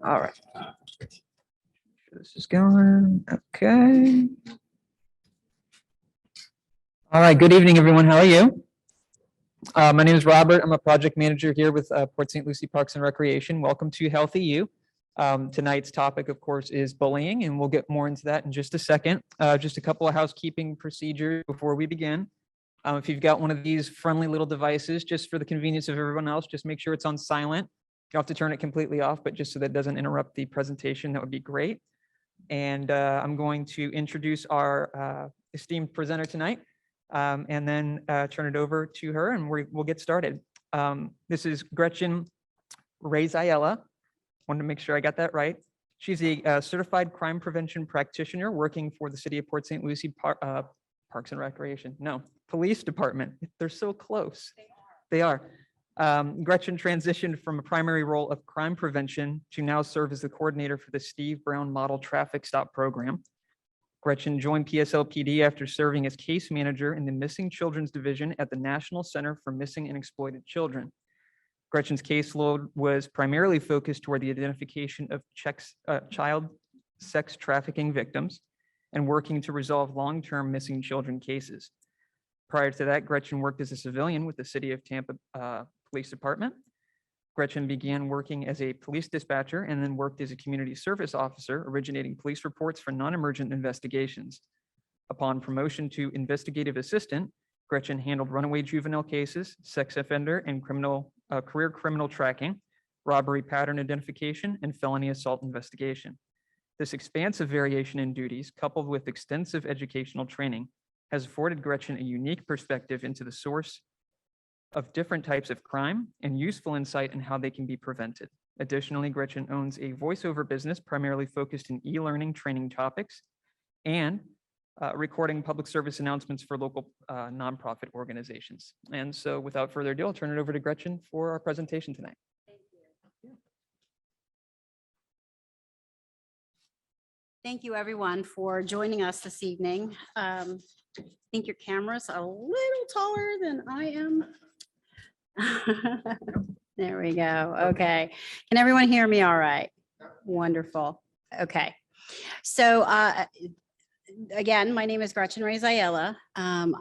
All right. This is going. Okay. All right. Good evening, everyone. How are you? My name is Robert. I'm a project manager here with Port St. Lucie Parks and Recreation. Welcome to HealthyU. Tonight's topic, of course, is bullying, and we'll get more into that in just a second. Just a couple of housekeeping procedures before we begin. If you've got one of these friendly little devices, just for the convenience of everyone else, just make sure it's on silent. You don't have to turn it completely off, but just so that it doesn't interrupt the presentation, that would be great. And I'm going to introduce our esteemed presenter tonight, and then turn it over to her, and we'll get started. This is Gretchen Ray Ziela. Wanted to make sure I got that right. She's a certified crime prevention practitioner working for the City of Port St. Lucie Parks and Recreation. No, Police Department. They're so close. They are. Gretchen transitioned from a primary role of crime prevention to now serve as the coordinator for the Steve Brown Model Traffic Stop Program. Gretchen joined PSLPD after serving as case manager in the Missing Children's Division at the National Center for Missing and Exploited Children. Gretchen's caseload was primarily focused toward the identification of child sex trafficking victims and working to resolve long-term missing children cases. Prior to that, Gretchen worked as a civilian with the City of Tampa Police Department. Gretchen began working as a police dispatcher and then worked as a community service officer, originating police reports for non-emergent investigations. Upon promotion to investigative assistant, Gretchen handled runaway juvenile cases, sex offender and career criminal tracking, robbery pattern identification, and felony assault investigation. This expansive variation in duties, coupled with extensive educational training, has afforded Gretchen a unique perspective into the source of different types of crime and useful insight in how they can be prevented. Additionally, Gretchen owns a voiceover business primarily focused in e-learning training topics and recording public service announcements for local nonprofit organizations. And so without further ado, I'll turn it over to Gretchen for our presentation tonight. Thank you, everyone, for joining us this evening. I think your camera's a little taller than I am. There we go. Okay. Can everyone hear me all right? Wonderful. Okay. So again, my name is Gretchen Ray Ziela. I'm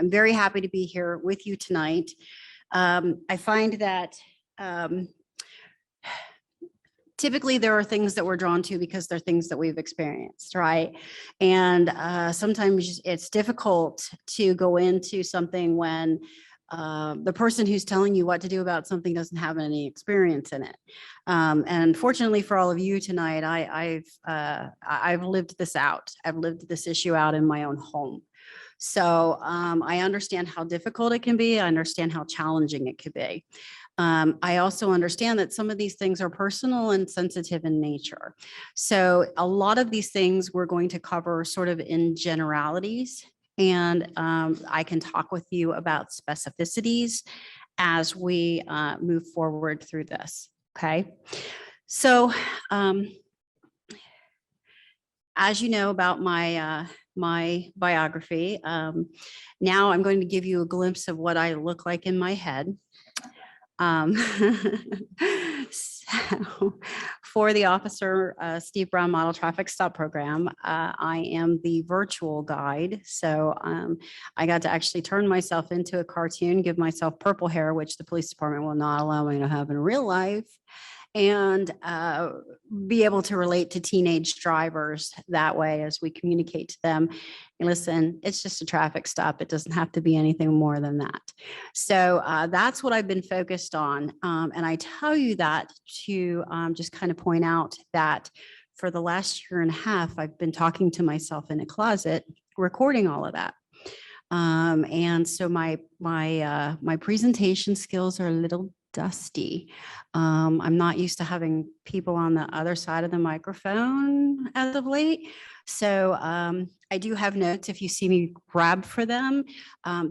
very happy to be here with you tonight. I find that typically there are things that we're drawn to because they're things that we've experienced, right? And sometimes it's difficult to go into something when the person who's telling you what to do about something doesn't have any experience in it. And fortunately for all of you tonight, I've lived this out. I've lived this issue out in my own home. So I understand how difficult it can be. I understand how challenging it could be. I also understand that some of these things are personal and sensitive in nature. So a lot of these things we're going to cover sort of in generalities, and I can talk with you about specificities as we move forward through this, okay? So as you know about my biography, now I'm going to give you a glimpse of what I look like in my head. So for the Officer Steve Brown Model Traffic Stop Program, I am the virtual guide. So I got to actually turn myself into a cartoon, give myself purple hair, which the police department will not allow me to have in real life, and be able to relate to teenage drivers that way as we communicate to them. And listen, it's just a traffic stop. It doesn't have to be anything more than that. So that's what I've been focused on. And I tell you that to just kind of point out that for the last year and a half, I've been talking to myself in a closet, recording all of that. And so my presentation skills are a little dusty. I'm not used to having people on the other side of the microphone as of late. So I do have notes if you see me grab for them.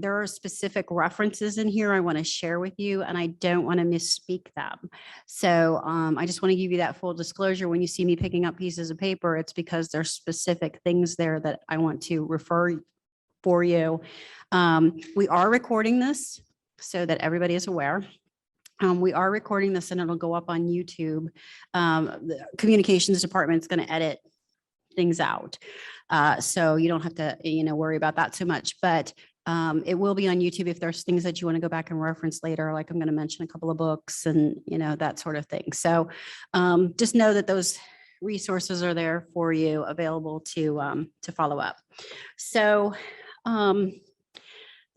There are specific references in here I want to share with you, and I don't want to misspeak them. So I just want to give you that full disclosure. When you see me picking up pieces of paper, it's because there's specific things there that I want to refer for you. We are recording this so that everybody is aware. We are recording this and it'll go up on YouTube. The communications department's going to edit things out. So you don't have to, worry about that so much, but it will be on YouTube if there's things that you want to go back and reference later, like I'm going to mention a couple of books and, that sort of thing. So just know that those resources are there for you, available to follow up. So the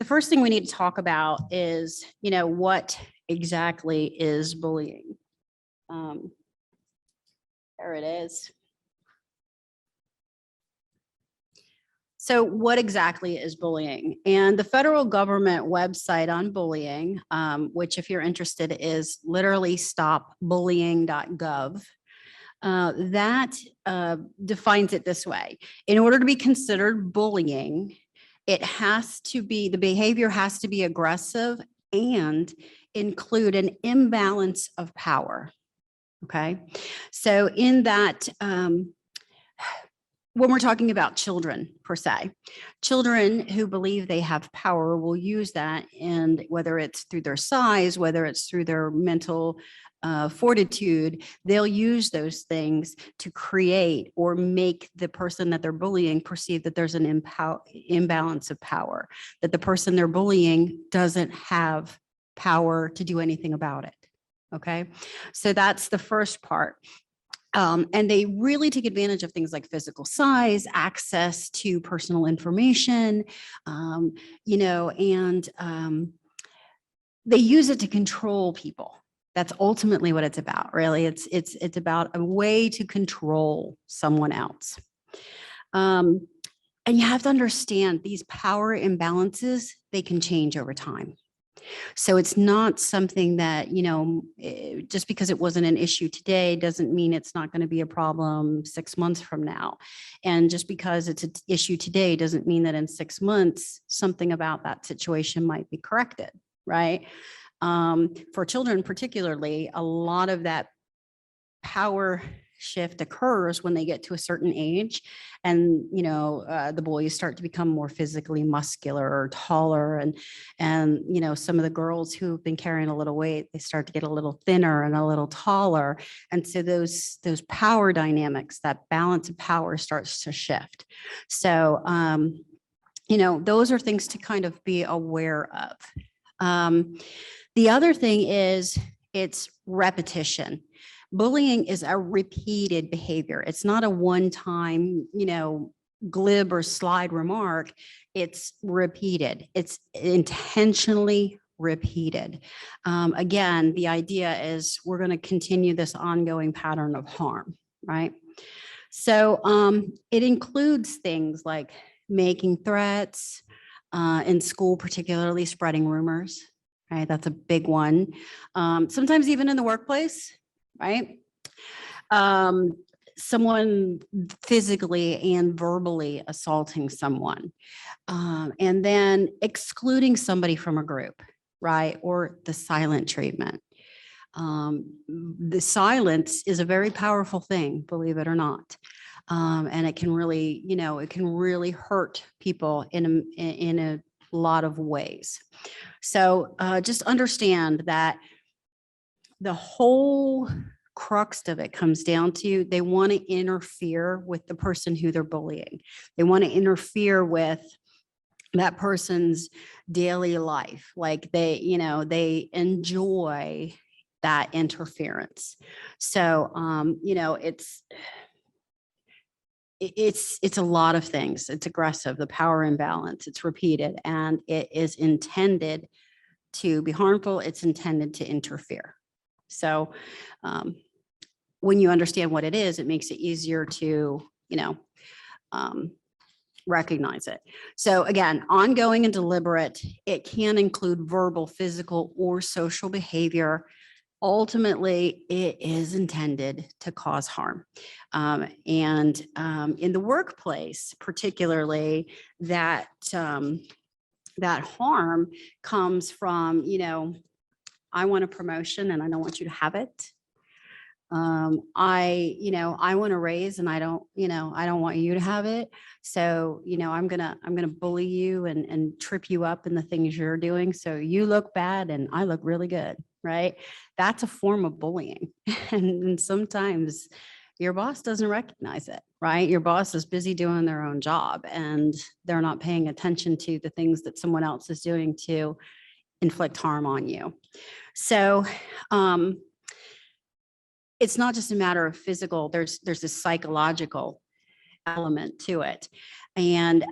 first thing we need to talk about is, what exactly is bullying? There it is. So what exactly is bullying? And the federal government website on bullying, which if you're interested is literally stopbullying.gov, that defines it this way. In order to be considered bullying, the behavior has to be aggressive and include an imbalance of power. Okay. So in that, when we're talking about children per se, children who believe they have power will use that, and whether it's through their size, whether it's through their mental fortitude, they'll use those things to create or make the person that they're bullying perceive that there's an imbalance of power, that the person they're bullying doesn't have power to do anything about it. Okay, so that's the first part. And they really take advantage of things like physical size, access to personal information, and they use it to control people. That's ultimately what it's about, really. It's about a way to control someone else. And you have to understand these power imbalances, they can change over time. So it's not something that, just because it wasn't an issue today doesn't mean it's not going to be a problem 6 months from now. And just because it's an issue today doesn't mean that in 6 months, something about that situation might be corrected, right? For children particularly, a lot of that power shift occurs when they get to a certain age, and the boys start to become more physically muscular or taller, and some of the girls who've been carrying a little weight, they start to get a little thinner and a little taller, and so those power dynamics, that balance of power starts to shift. So those are things to kind of be aware of. The other thing is it's repetition. Bullying is a repeated behavior. It's not a one-time, glib or slide remark. It's repeated. It's intentionally repeated. Again, the idea is we're going to continue this ongoing pattern of harm, right? So it includes things like making threats, in school, particularly spreading rumors, right? That's a big one. Sometimes even in the workplace, right? Someone physically and verbally assaulting someone, and then excluding somebody from a group, right? Or the silent treatment. The silence is a very powerful thing, believe it or not. And it can really, it can really hurt people in a lot of ways. So just understand that the whole crux of it comes down to they want to interfere with the person who they're bullying. They want to interfere with that person's daily life. Like they enjoy that interference. So, it's a lot of things. It's aggressive, the power imbalance, it's repeated, and it is intended to be harmful. It's intended to interfere. So when you understand what it is, it makes it easier to, recognize it. So again, ongoing and deliberate, it can include verbal, physical, or social behavior. Ultimately, it is intended to cause harm. And in the workplace, particularly, that harm comes from, I want a promotion and I don't want you to have it. I want a raise and I don't want you to have it. So, I'm gonna bully you and trip you up in the things you're doing. So you look bad and I look really good. right? That's a form of bullying. And sometimes your boss doesn't recognize it, right? Your boss is busy doing their own job and they're not paying attention to the things that someone else is doing to inflict harm on you. So it's not just a matter of physical, there's this psychological element to it. And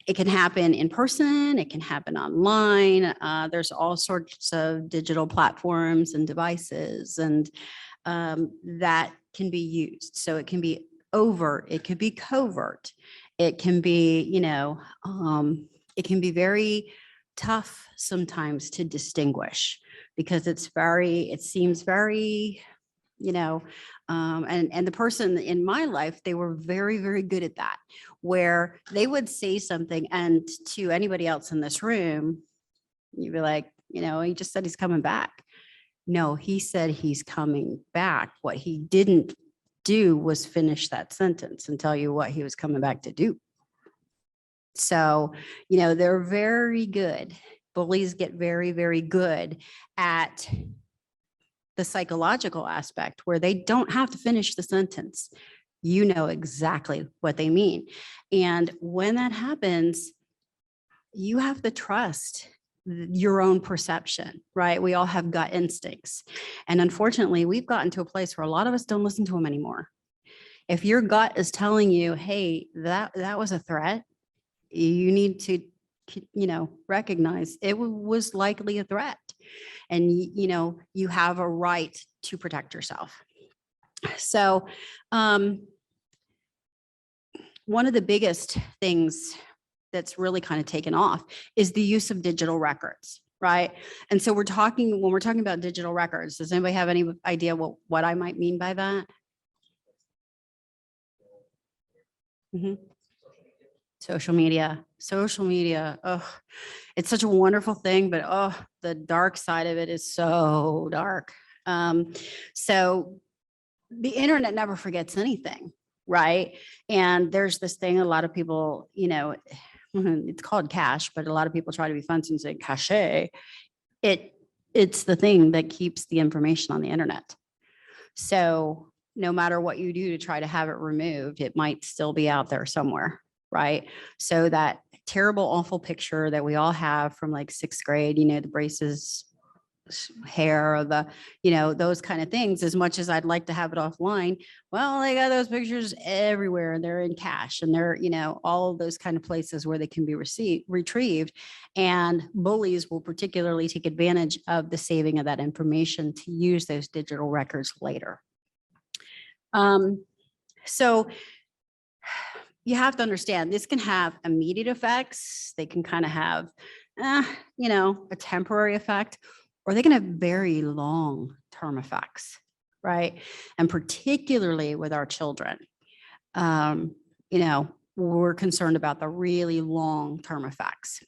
it can happen in person, it can happen online. There's all sorts of digital platforms and devices and that can be used. So it can be overt, it could be covert, it can be, it can be very tough sometimes to distinguish because it seems very, and the person in my life, they were very, very good at that, where they would say something and to anybody else in this room, you'd be like, he just said he's coming back. No, he said he's coming back. What he didn't do was finish that sentence and tell you what he was coming back to do. So, they're very good. Bullies get very, very good at the psychological aspect where they don't have to finish the sentence. You know exactly what they mean. And when that happens, you have to trust your own perception, right? We all have gut instincts. And unfortunately, we've gotten to a place where a lot of us don't listen to them anymore. If your gut is telling you, hey, that was a threat, you need to, recognize it was likely a threat. And, you have a right to protect yourself. So one of the biggest things that's really kind of taken off is the use of digital records, right? And so when we're talking about digital records, does anybody have any idea what I might mean by that? Mm-hmm. Social media. Oh, it's such a wonderful thing, but the dark side of it is so dark. So the internet never forgets anything, right? And there's this thing, a lot of people, it's called cache, but a lot of people try to be fancy and say cache. It's the thing that keeps the information on the internet. So no matter what you do to try to have it removed, it might still be out there somewhere, right? So that terrible, awful picture that we all have from like 6th grade, the braces, hair, those kind of things, as much as I'd like to have it offline, well, they got those pictures everywhere and they're in cache and they're, all of those kind of places where they can be retrieved. And bullies will particularly take advantage of the saving of that information to use those digital records later. So you have to understand this can have immediate effects. They can kind of have, a temporary effect, or they can have very long-term effects, right? And particularly with our children, we're concerned about the really long-term effects.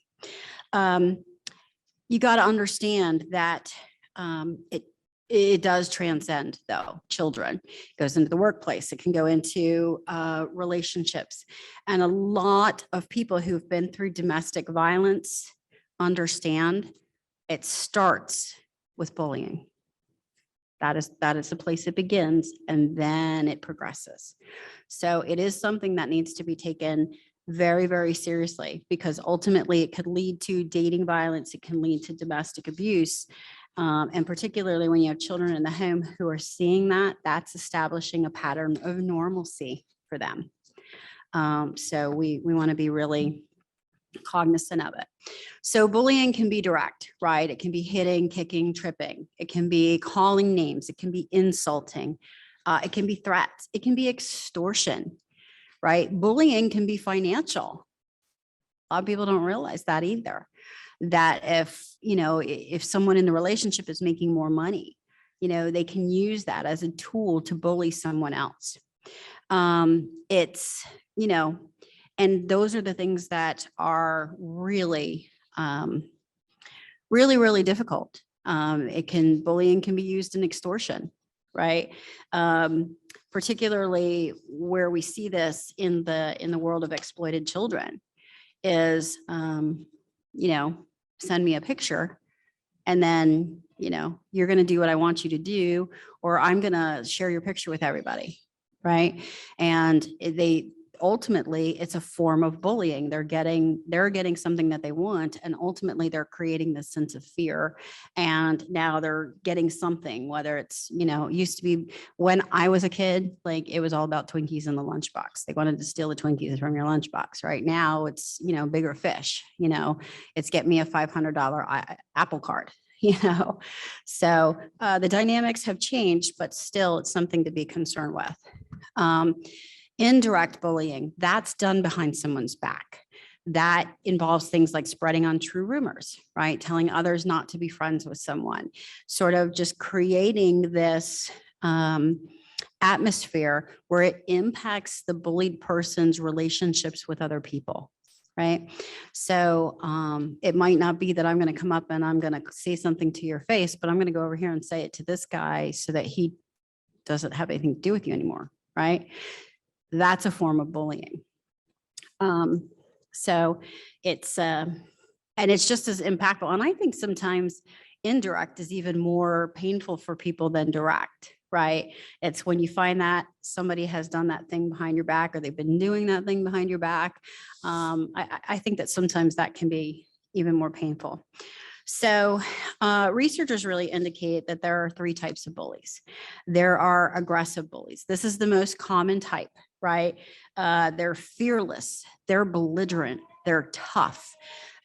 You got to understand that it does transcend, though, children. It goes into the workplace. It can go into relationships. And a lot of people who've been through domestic violence understand it starts with bullying. That is the place it begins, and then it progresses. So it is something that needs to be taken very, very seriously, because ultimately it could lead to dating violence. It can lead to domestic abuse. And particularly when you have children in the home who are seeing that, that's establishing a pattern of normalcy for them. So we want to be really cognizant of it. So bullying can be direct, right? It can be hitting, kicking, tripping. It can be calling names. It can be insulting. It can be threats. It can be extortion, right? Bullying can be financial. A lot of people don't realize that either. That if someone in the relationship is making more money, they can use that as a tool to bully someone else. And those are the things that are really, really, really difficult. Bullying can be used in extortion, right? Particularly where we see this in the world of exploited children is, send me a picture and then, you're going to do what I want you to do, or I'm going to share your picture with everybody. Right. And ultimately it's a form of bullying. They're getting something that they want. And ultimately they're creating this sense of fear. And now they're getting something, whether it's, used to be when I was a kid, like it was all about Twinkies in the lunchbox. They wanted to steal the Twinkies from your lunchbox. Right now it's, bigger fish, it's get me a $500 Apple Card. So the dynamics have changed, but still it's something to be concerned with. Indirect bullying, that's done behind someone's back. That involves things like spreading untrue rumors, right? Telling others not to be friends with someone, sort of just creating this atmosphere where it impacts the bullied person's relationships with other people. Right. So it might not be that I'm going to come up and I'm going to say something to your face, but I'm going to go over here and say it to this guy so that he doesn't have anything to do with you anymore. Right. That's a form of bullying. So it's and it's just as impactful. And I think sometimes indirect is even more painful for people than direct. Right. It's when you find that somebody has done that thing behind your back, or they've been doing that thing behind your back. I think that sometimes that can be even more painful. So researchers really indicate that there are 3 types of bullies. There are aggressive bullies. This is the most common type, right? They're fearless, they're belligerent, they're tough,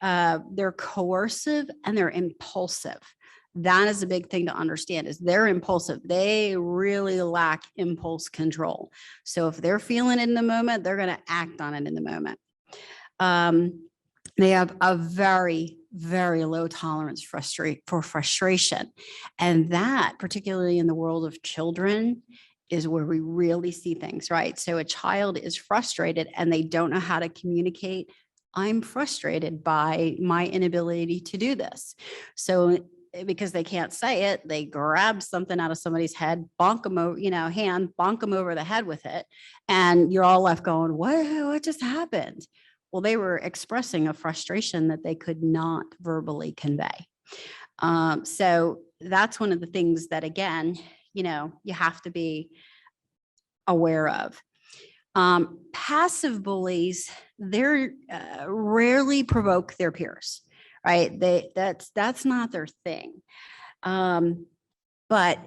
they're coercive, and they're impulsive. That is a big thing to understand, is they're impulsive. They really lack impulse control. So if they're feeling it in the moment, they're going to act on it in the moment. They have a very, very low tolerance for frustration. And that, particularly in the world of children, is where we really see things, right? So a child is frustrated and they don't know how to communicate. I'm frustrated by my inability to do this. So because they can't say it, they grab something out of somebody's head, bonk them over, bonk them over the head with it. And you're all left going, what just happened? Well, they were expressing a frustration that they could not verbally convey. So that's one of the things that, again, you have to be aware of. Passive bullies, they're rarely provoke their peers, right? That's not their thing. But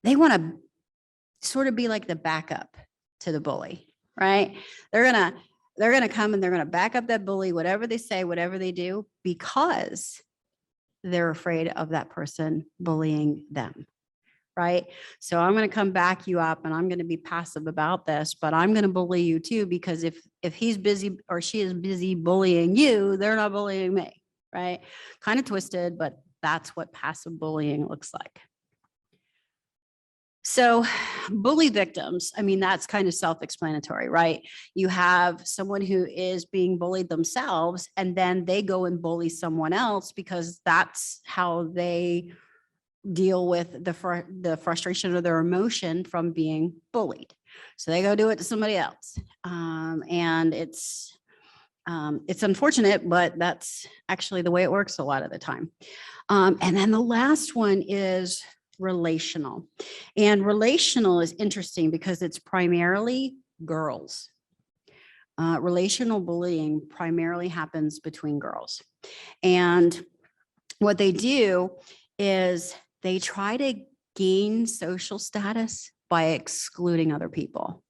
they want to sort of be like the backup to the bully, right? They're gonna come and they're gonna back up that bully, whatever they say, whatever they do, because they're afraid of that person bullying them. Right. So I'm going to come back you up and I'm going to be passive about this, but I'm going to bully you too, because if he's busy or she is busy bullying you, they're not bullying me. Right. Kind of twisted, but that's what passive bullying looks like. So bully victims, I mean, that's kind of self-explanatory, right? You have someone who is being bullied themselves, and then they go and bully someone else because that's how they deal with the frustration or their emotion from being bullied. So they go do it to somebody else. And it's unfortunate, but that's actually the way it works a lot of the time. And then the last one is relational. And relational is interesting because it's primarily girls. Relational bullying primarily happens between girls. And what they do is they try to gain social status by excluding other people.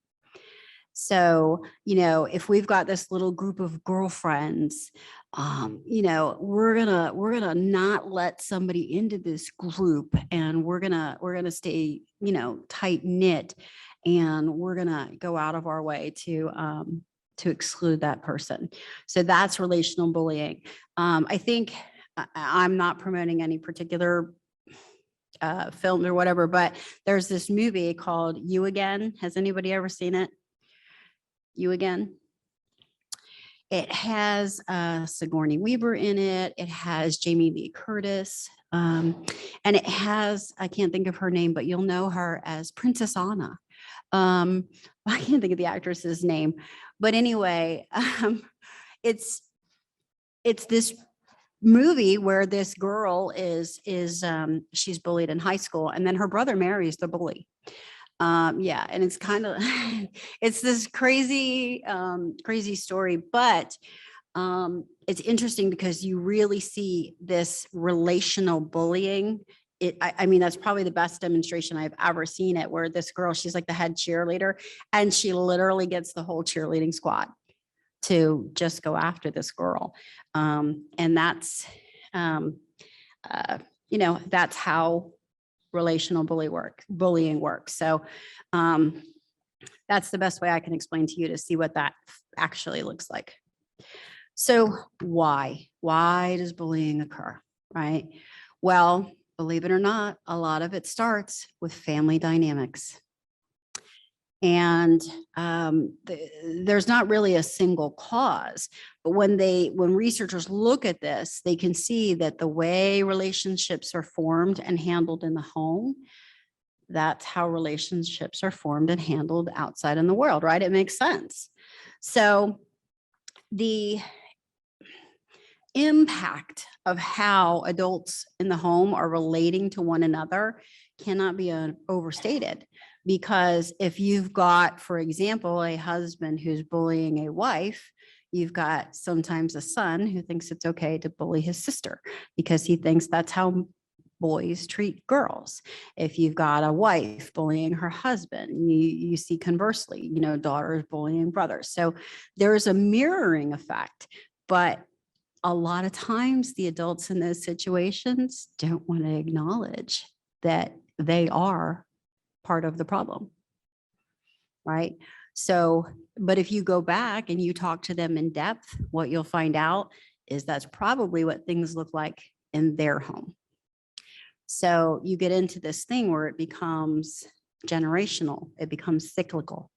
So, if we've got this little group of girlfriends, we're gonna not let somebody into this group, and we're gonna stay, tight knit, and we're gonna go out of our way to exclude that person. So that's relational bullying. I think I'm not promoting any particular film or whatever, but there's this movie called You Again. Has anybody ever seen it? You Again. It has Sigourney Weaver in it. It has Jamie Lee Curtis. And it has, I can't think of her name, but you'll know her as Princess Anna. I can't think of the actress's name, but anyway, it's this movie where this girl is she's bullied in high school, and then her brother marries the bully. Yeah, and it's kind of it's this crazy story, but it's interesting because you really see this relational bullying. I mean, that's probably the best demonstration I've ever seen it, where this girl, she's like the head cheerleader, and she literally gets the whole cheerleading squad to just go after this girl. And that's, that's how relational bullying works. So that's the best way I can explain to you to see what that actually looks like. So why does bullying occur, right? Well, believe it or not, a lot of it starts with family dynamics. And there's not really a single cause, but when researchers look at this, they can see that the way relationships are formed and handled in the home, that's how relationships are formed and handled outside in the world, right? It makes sense. So the impact of how adults in the home are relating to one another cannot be overstated. Because if you've got, for example, a husband who's bullying a wife, you've got sometimes a son who thinks it's okay to bully his sister because he thinks that's how boys treat girls. If you've got a wife bullying her husband, you see conversely, daughters bullying brothers. So there's a mirroring effect, but a lot of times the adults in those situations don't want to acknowledge that they are part of the problem, right? So, but if you go back and you talk to them in depth, what you'll find out is that's probably what things look like in their home. So you get into this thing where it becomes generational, it becomes cyclical.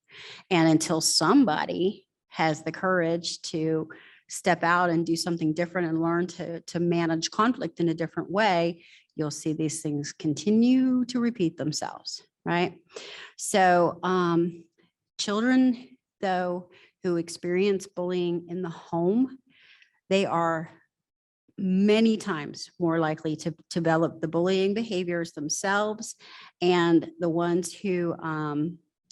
And until somebody has the courage to step out and do something different and learn to manage conflict in a different way, you'll see these things continue to repeat themselves, right? So children, though, who experience bullying in the home, they are many times more likely to develop the bullying behaviors themselves. And the ones who,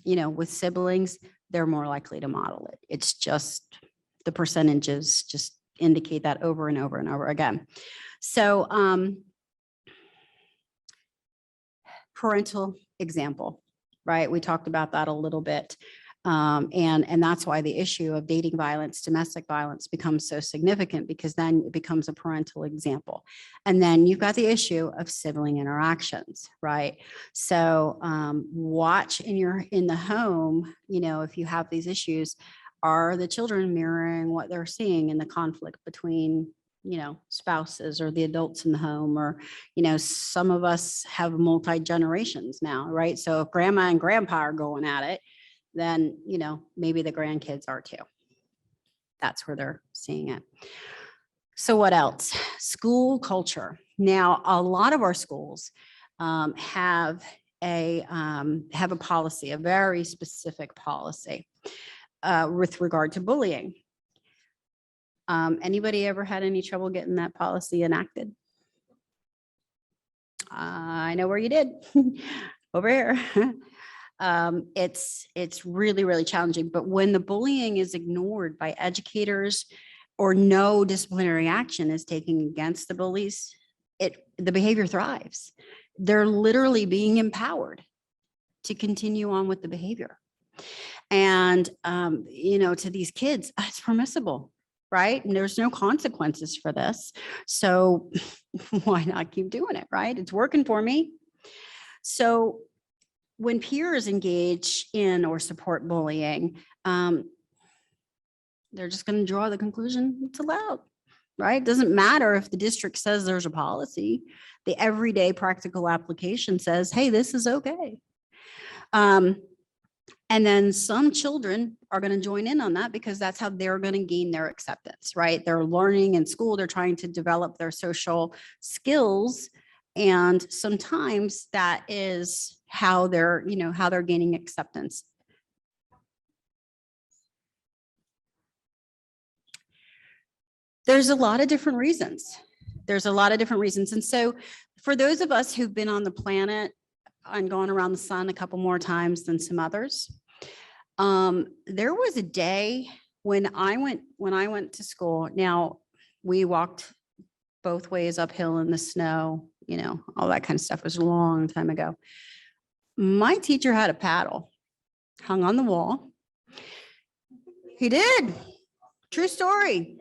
with siblings, they're more likely to model it. It's just the percentages just indicate that over and over and over again. So parental example, right? We talked about that a little bit. And that's why the issue of dating violence, domestic violence becomes so significant, because then it becomes a parental example. And then you've got the issue of sibling interactions, right? So watch in the home, if you have these issues, are the children mirroring what they're seeing in the conflict between spouses or the adults in the home? Or, some of us have multi-generations now, right? So if grandma and grandpa are going at it, then, maybe the grandkids are too. That's where they're seeing it. So what else? School culture. Now, a lot of our schools have a policy, a very specific policy with regard to bullying. Anybody ever had any trouble getting that policy enacted? I know where you did. Over here. It's really, really challenging. But when the bullying is ignored by educators or no disciplinary action is taken against the bullies, the behavior thrives. They're literally being empowered to continue on with the behavior. And, to these kids, it's permissible, right? And there's no consequences for this. So why not keep doing it, right? It's working for me. So when peers engage in or support bullying, they're just going to draw the conclusion it's allowed, right? It doesn't matter if the district says there's a policy. The everyday practical application says, hey, this is okay. And then some children are going to join in on that because that's how they're going to gain their acceptance, right? They're learning in school, they're trying to develop their social skills. And sometimes that is how they're gaining acceptance. There's a lot of different reasons there's a lot of different reasons. And so for those of us who've been on the planet and gone around the sun a couple more times than some others, there was a day when I went to school. Now, we walked both ways uphill in the snow, you know, all that kind of stuff was a long time ago. My teacher had a paddle hung on the wall. He did. True story.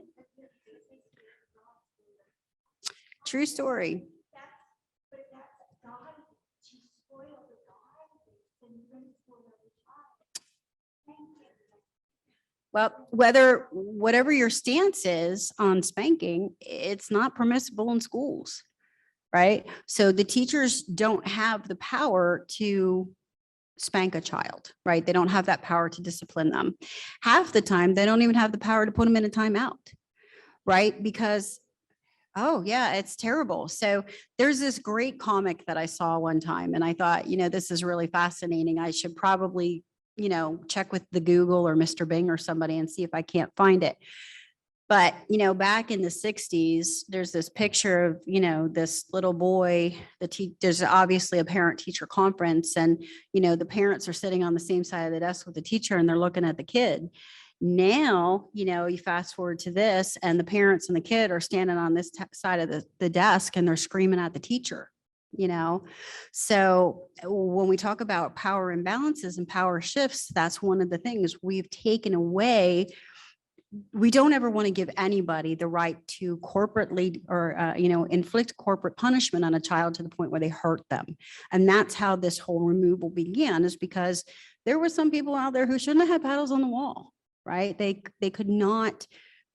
True story. Well, whatever your stance is on spanking, it's not permissible in schools, right? So the teachers don't have the power to spank a child, right? They don't have that power to discipline them. Half the time, they don't even have the power to put them in a timeout, right? Because, oh yeah, it's terrible. So there's this great comic that I saw one time, and I thought, you know, this is really fascinating. I should probably, you know, check with the Google or Mr. Bing or somebody and see if I can't find it. But, you know, back in the 60s, there's this picture of, you know, this little boy, there's obviously a parent teacher conference, and, you know, the parents are sitting on the same side of the desk with the teacher and they're looking at the kid. Now, you know, you fast forward to this and the parents and the kid are standing on this side of the desk and they're screaming at the teacher, you know? So when we talk about power imbalances and power shifts, that's one of the things we've taken away. We don't ever want to give anybody the right to corporately or, you know, inflict corporate punishment on a child to the point where they hurt them. And that's how this whole removal began, is because there were some people out there who shouldn't have had paddles on the wall, right? They could not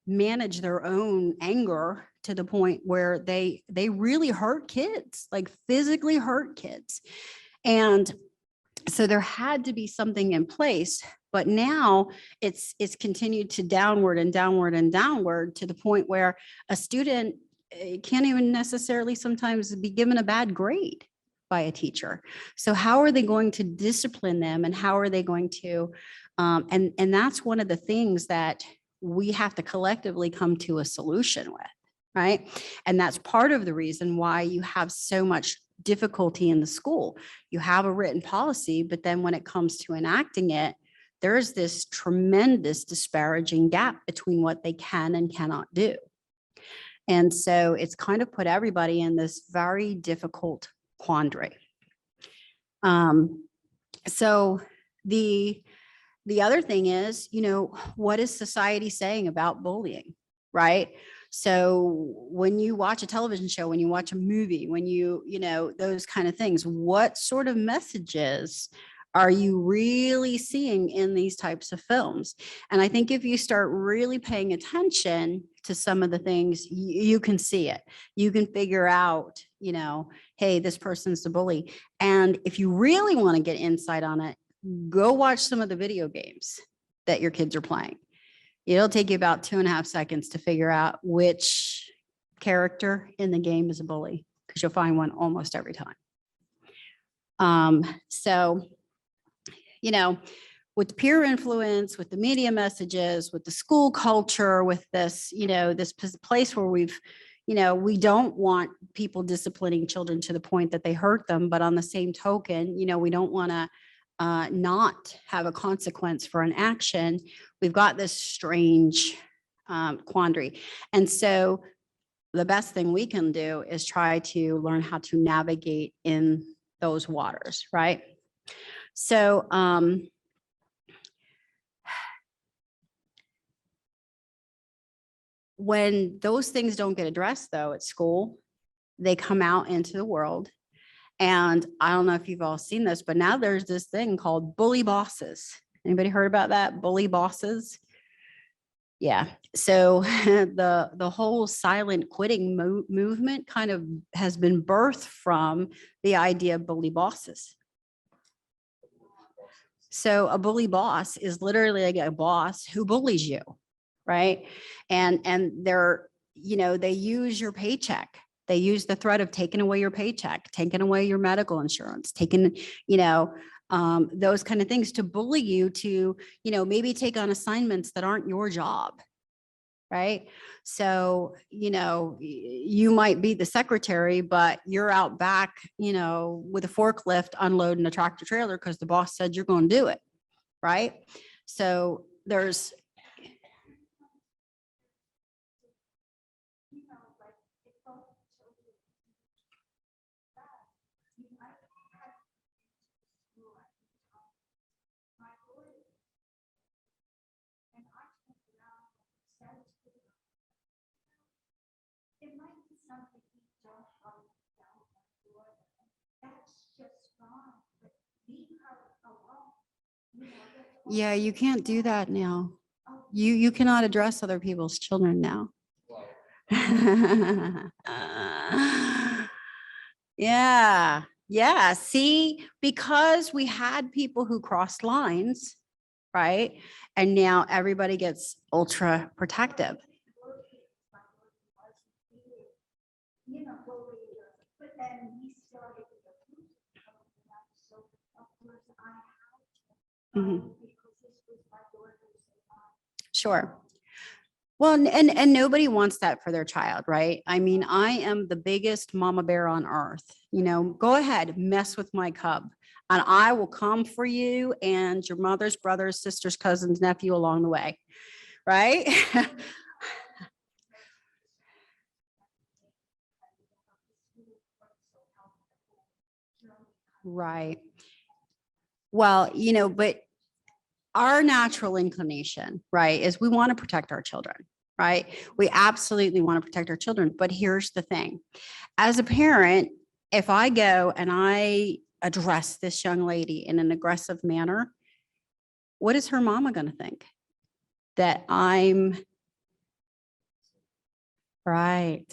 manage their own anger to the point where they really hurt kids, like physically hurt kids. And so there had to be something in place, but now it's continued to downward and downward and downward to the point where a student can't even necessarily sometimes be given a bad grade by a teacher. So how are they going to discipline them, and how are they going to, and that's one of the things that we have to collectively come to a solution with, right? And that's part of the reason why you have so much difficulty in the school. You have a written policy, but then when it comes to enacting it, there's this tremendous disparaging gap between what they can and cannot do. And so it's kind of put everybody in this very difficult quandary. So the other thing is, you know, what is society saying about bullying, right? So when you watch a television show, when you watch a movie, when you know, those kind of things, what sort of messages are you really seeing in these types of films? And I think if you start really paying attention to some of the things, you can see it. You can figure out, you know, hey, this person's the bully. And if you really want to get insight on it, go watch some of the video games that your kids are playing. It'll take you about 2.5 seconds to figure out which character in the game is a bully, because you'll find one almost every time. So, you know, with peer influence, with the media messages, with the school culture, with this, you know, this place where we've, you know, we don't want people disciplining children to the point that they hurt them. But on the same token, you know, we don't want to not have a consequence for an action. We've got this strange quandary. And so the best thing we can do is try to learn how to navigate in those waters, right? So when those things don't get addressed, though, at school, they come out into the world. And I don't know if you've all seen this, but now there's this thing called bully bosses. Anybody heard about that? Bully bosses? Yeah. So the whole silent quitting movement kind of has been birthed from the idea of bully bosses. So a bully boss is literally like a boss who bullies you, right? And they're, you know, they use your paycheck. They use the threat of taking away your paycheck, taking away your medical insurance, taking, you know, those kind of things to bully you to, you know, maybe take on assignments that aren't your job, right? So, you might be the secretary, but you're out back, with a forklift unloading a tractor trailer because the boss said you're going to do it, right? So there's yeah, you can't do that now. You cannot address other people's children now. Yeah. Yeah. See, because we had people who crossed lines, right? And now everybody gets ultra protective. Mhm. Sure. Well, and nobody wants that for their child, right? I mean, I am the biggest mama bear on earth. Go ahead, mess with my cub, and I will come for you and your mother's brothers, sisters, cousins, nephew along the way, right? Right. Well, but our natural inclination, right, is we want to protect our children, right? We absolutely want to protect our children. But here's the thing. As a parent, if I go and I address this young lady in an aggressive manner, what is her mama going to think? That I'm right,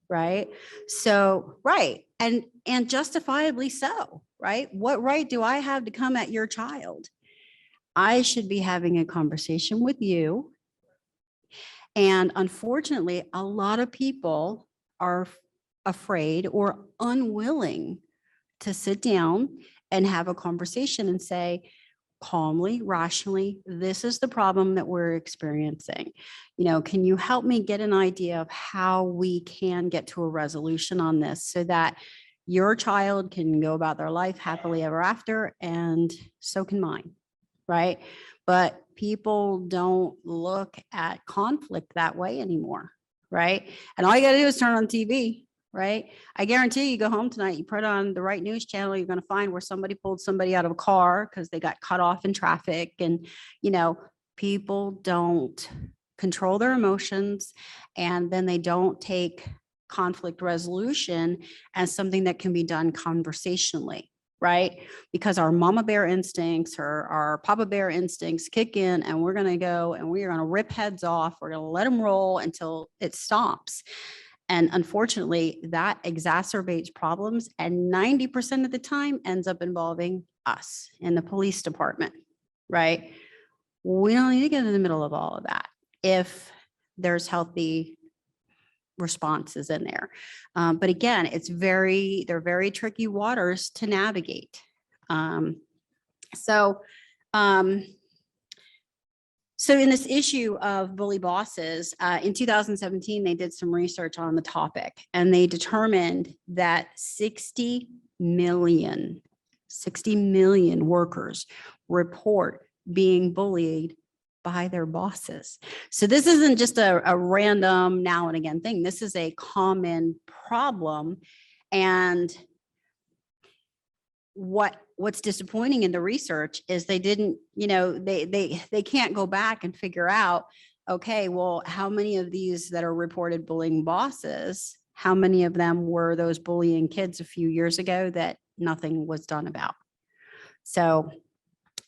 right? So, right. And justifiably so, right? What right do I have to come at your child? I should be having a conversation with you. And unfortunately, a lot of people are afraid or unwilling to sit down and have a conversation and say, calmly, rationally, this is the problem that we're experiencing. Can you help me get an idea of how we can get to a resolution on this so that your child can go about their life happily ever after, and so can mine, right? But people don't look at conflict that way anymore, right? And all you got to do is turn on TV, right? I guarantee you go home tonight, you put on the right news channel, you're going to find where somebody pulled somebody out of a car because they got cut off in traffic. And, people don't control their emotions, and then they don't take conflict resolution as something that can be done conversationally, right? Because our mama bear instincts or our papa bear instincts kick in, and we're going to go and we're going to rip heads off. We're going to let them roll until it stops. And unfortunately, that exacerbates problems, and 90% of the time ends up involving us in the police department, right? We don't need to get in the middle of all of that if there's healthy responses in there. But again, they're very tricky waters to navigate. So in this issue of bully bosses, in 2017, they did some research on the topic, and they determined that 60 million workers report being bullied by their bosses. So this isn't just a random now and again thing. This is a common problem. And what's disappointing in the research is they didn't, they can't go back and figure out, okay, well, how many of these that are reported bullying bosses, how many of them were those bullying kids a few years ago that nothing was done about? So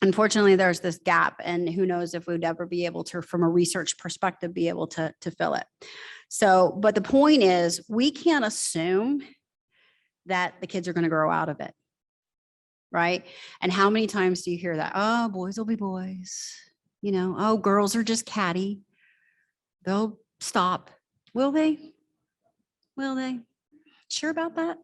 unfortunately, there's this gap, and who knows if we'd ever be able to, from a research perspective, be able to fill it. So, but the point is, we can't assume that the kids are going to grow out of it, right? And how many times do you hear that? Oh, boys will be boys. Oh, girls are just catty. They'll stop. Will they? Will they? Sure about that?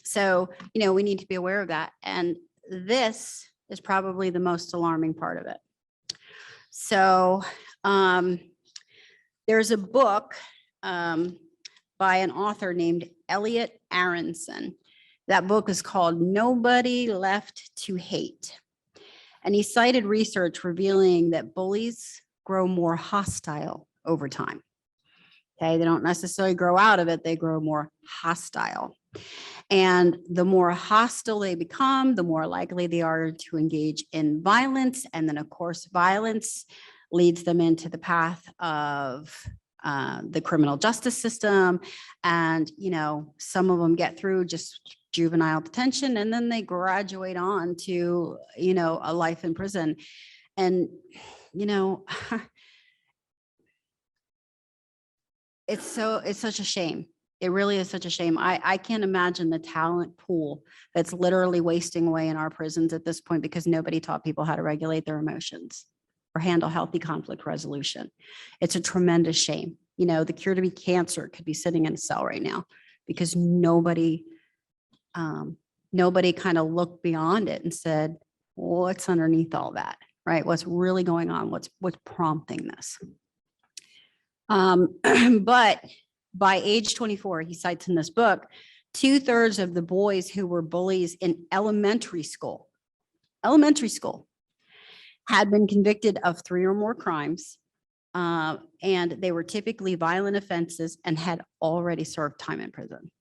So, we need to be aware of that. And this is probably the most alarming part of it. So there's a book by an author named Elliot Aronson. That book is called Nobody Left to Hate. And he cited research revealing that bullies grow more hostile over time. Okay, they don't necessarily grow out of it, they grow more hostile. And the more hostile they become, the more likely they are to engage in violence. And then, of course, violence leads them into the path of the criminal justice system. And, you know, some of them get through just juvenile detention, and then they graduate on to, you know, a life in prison. And, you know, it's such a shame. It really is such a shame. I can't imagine the talent pool that's literally wasting away in our prisons at this point because nobody taught people how to regulate their emotions or handle healthy conflict resolution. It's a tremendous shame. You know, the cure to be cancer could be sitting in a cell right now because nobody kind of looked beyond it and said, what's underneath all that, right? What's really going on? What's prompting this? But by age 24, he cites in this book, 2/3 of the boys who were bullies in elementary school had been convicted of 3 or more crimes. And they were typically violent offenses and had already served time in prison.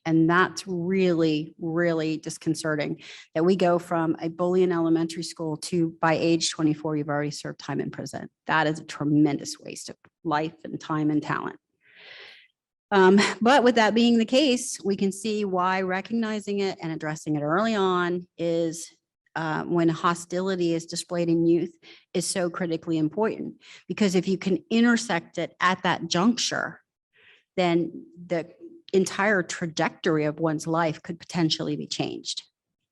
And that's really, really disconcerting that we go from a bully in elementary school to by age 24, you've already served time in prison. That is a tremendous waste of life and time and talent. But with that being the case, we can see why recognizing it and addressing it early on is when hostility is displayed in youth is so critically important. Because if you can intersect it at that juncture, then the entire trajectory of one's life could potentially be changed,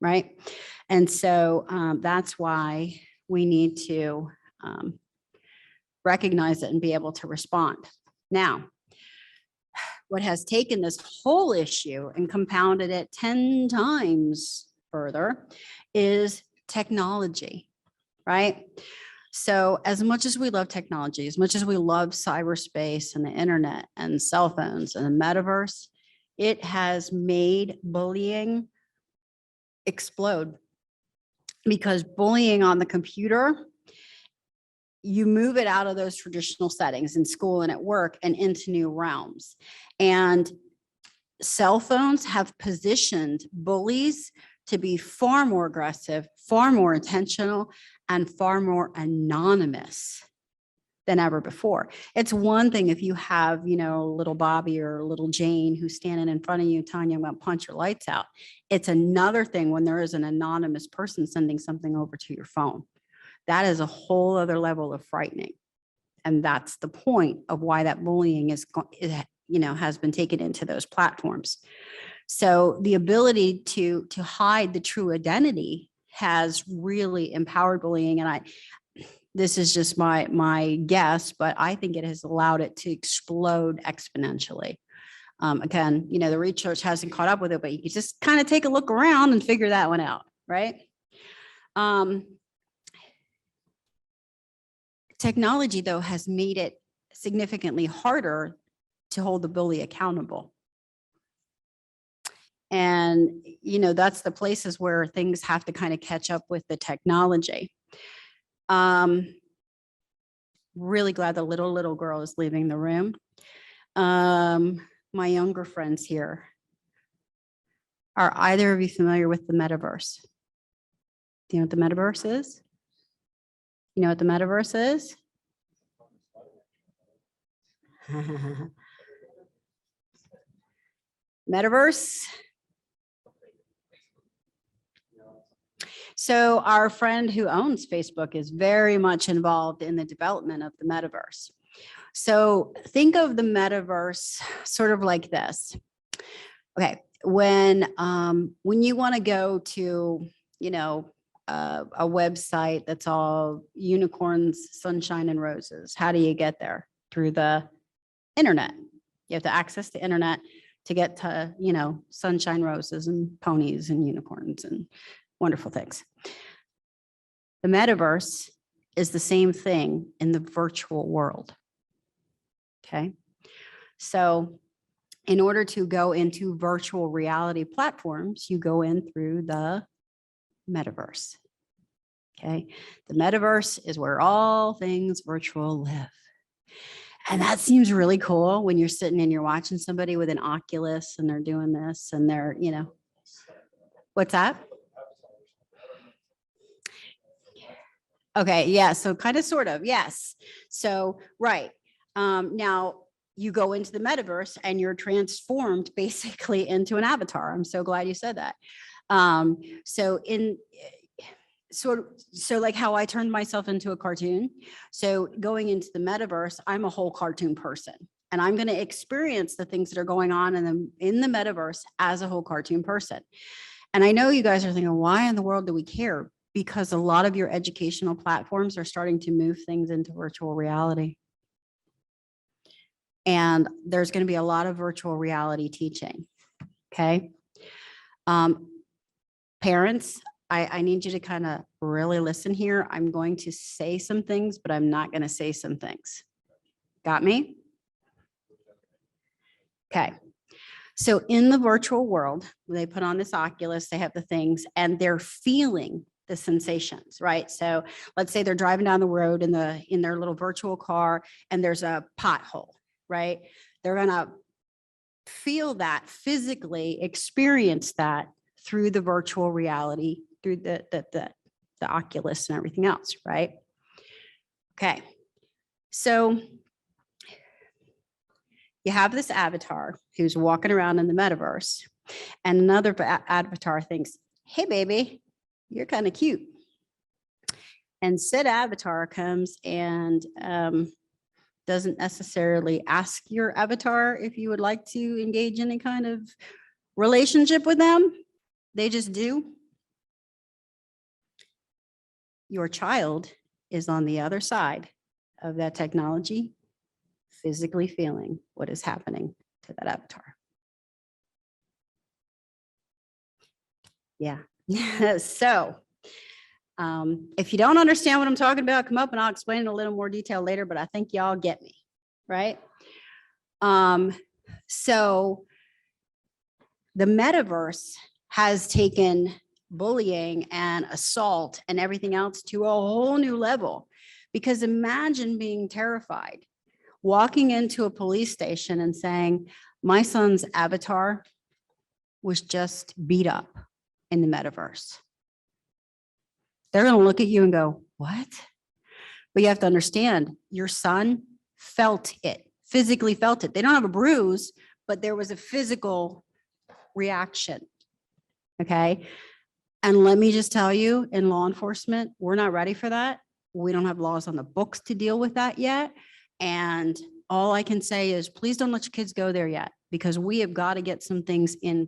right? And so that's why we need to recognize it and be able to respond. Now, what has taken this whole issue and compounded it 10 times further is technology, right? So as much as we love technology, as much as we love cyberspace and the internet and cell phones and the metaverse, it has made bullying explode. Because bullying on the computer, you move it out of those traditional settings in school and at work and into new realms. And cell phones have positioned bullies to be far more aggressive, far more intentional, and far more anonymous than ever before. It's one thing if you have, you know, little Bobby or little Jane who's standing in front of you telling you I'm going to punch your lights out. It's another thing when there is an anonymous person sending something over to your phone. That is a whole other level of frightening. And that's the point of why that bullying is, you know, has been taken into those platforms. So the ability to hide the true identity has really empowered bullying. And this is just my guess, but I think it has allowed it to explode exponentially. Again, you know, the research hasn't caught up with it, but you can just kind of take a look around and figure that one out, right? Technology, though, has made it significantly harder to hold the bully accountable. And, you know, that's the places where things have to kind of catch up with the technology. Really glad the little girl is leaving the room. My younger friends here, are either of you familiar with the Metaverse? Do you know what the Metaverse is? You know what the Metaverse is? Metaverse. So our friend who owns Facebook is very much involved in the development of the Metaverse. So think of the Metaverse sort of like this. Okay, when you want to go to, you know, a website that's all unicorns, sunshine, and roses, how do you get there? Through the internet. You have to access the internet to get to, you know, sunshine, roses, and ponies and unicorns and wonderful things. The Metaverse is the same thing in the virtual world. Okay. So in order to go into virtual reality platforms, you go in through the metaverse. Okay. The metaverse is where all things virtual live. And that seems really cool when you're sitting and you're watching somebody with an Oculus and they're doing this and they're, you know, what's that? Okay. Yeah. So kind of, sort of. Yes. So, right. Now you go into the metaverse and you're transformed basically into an avatar. I'm so glad you said that. So like how I turned myself into a cartoon. So going into the metaverse, I'm a whole cartoon person and I'm going to experience the things that are going on in the metaverse as a whole cartoon person. And I know you guys are thinking, why in the world do we care? Because a lot of your educational platforms are starting to move things into virtual reality. And there's going to be a lot of virtual reality teaching. Okay. Parents, I need you to kind of really listen here. I'm going to say some things, but I'm not going to say some things. Got me? Okay. So in the virtual world, they put on this Oculus, they have the things, and they're feeling the sensations, right? So let's say they're driving down the road in their little virtual car and there's a pothole, right? They're going to feel that, physically experience that through the virtual reality, through the Oculus and everything else, right? Okay. So you have this avatar who's walking around in the metaverse, and another avatar thinks, hey, baby, you're kind of cute. And said avatar comes and doesn't necessarily ask your avatar if you would like to engage in any kind of relationship with them. They just do. Your child is on the other side of that technology, physically feeling what is happening to that avatar. Yeah. So if you don't understand what I'm talking about, come up and I'll explain in a little more detail later, but I think y'all get me, right? So the metaverse has taken bullying and assault and everything else to a whole new level, because imagine being terrified, walking into a police station and saying, my son's avatar was just beat up in the metaverse. They're going to look at you and go, what? But you have to understand, your son felt it, physically felt it. They don't have a bruise, but there was a physical reaction. Okay. And let me just tell you, in law enforcement, we're not ready for that. We don't have laws on the books to deal with that yet. And all I can say is, please don't let your kids go there yet, because we have got to get some things in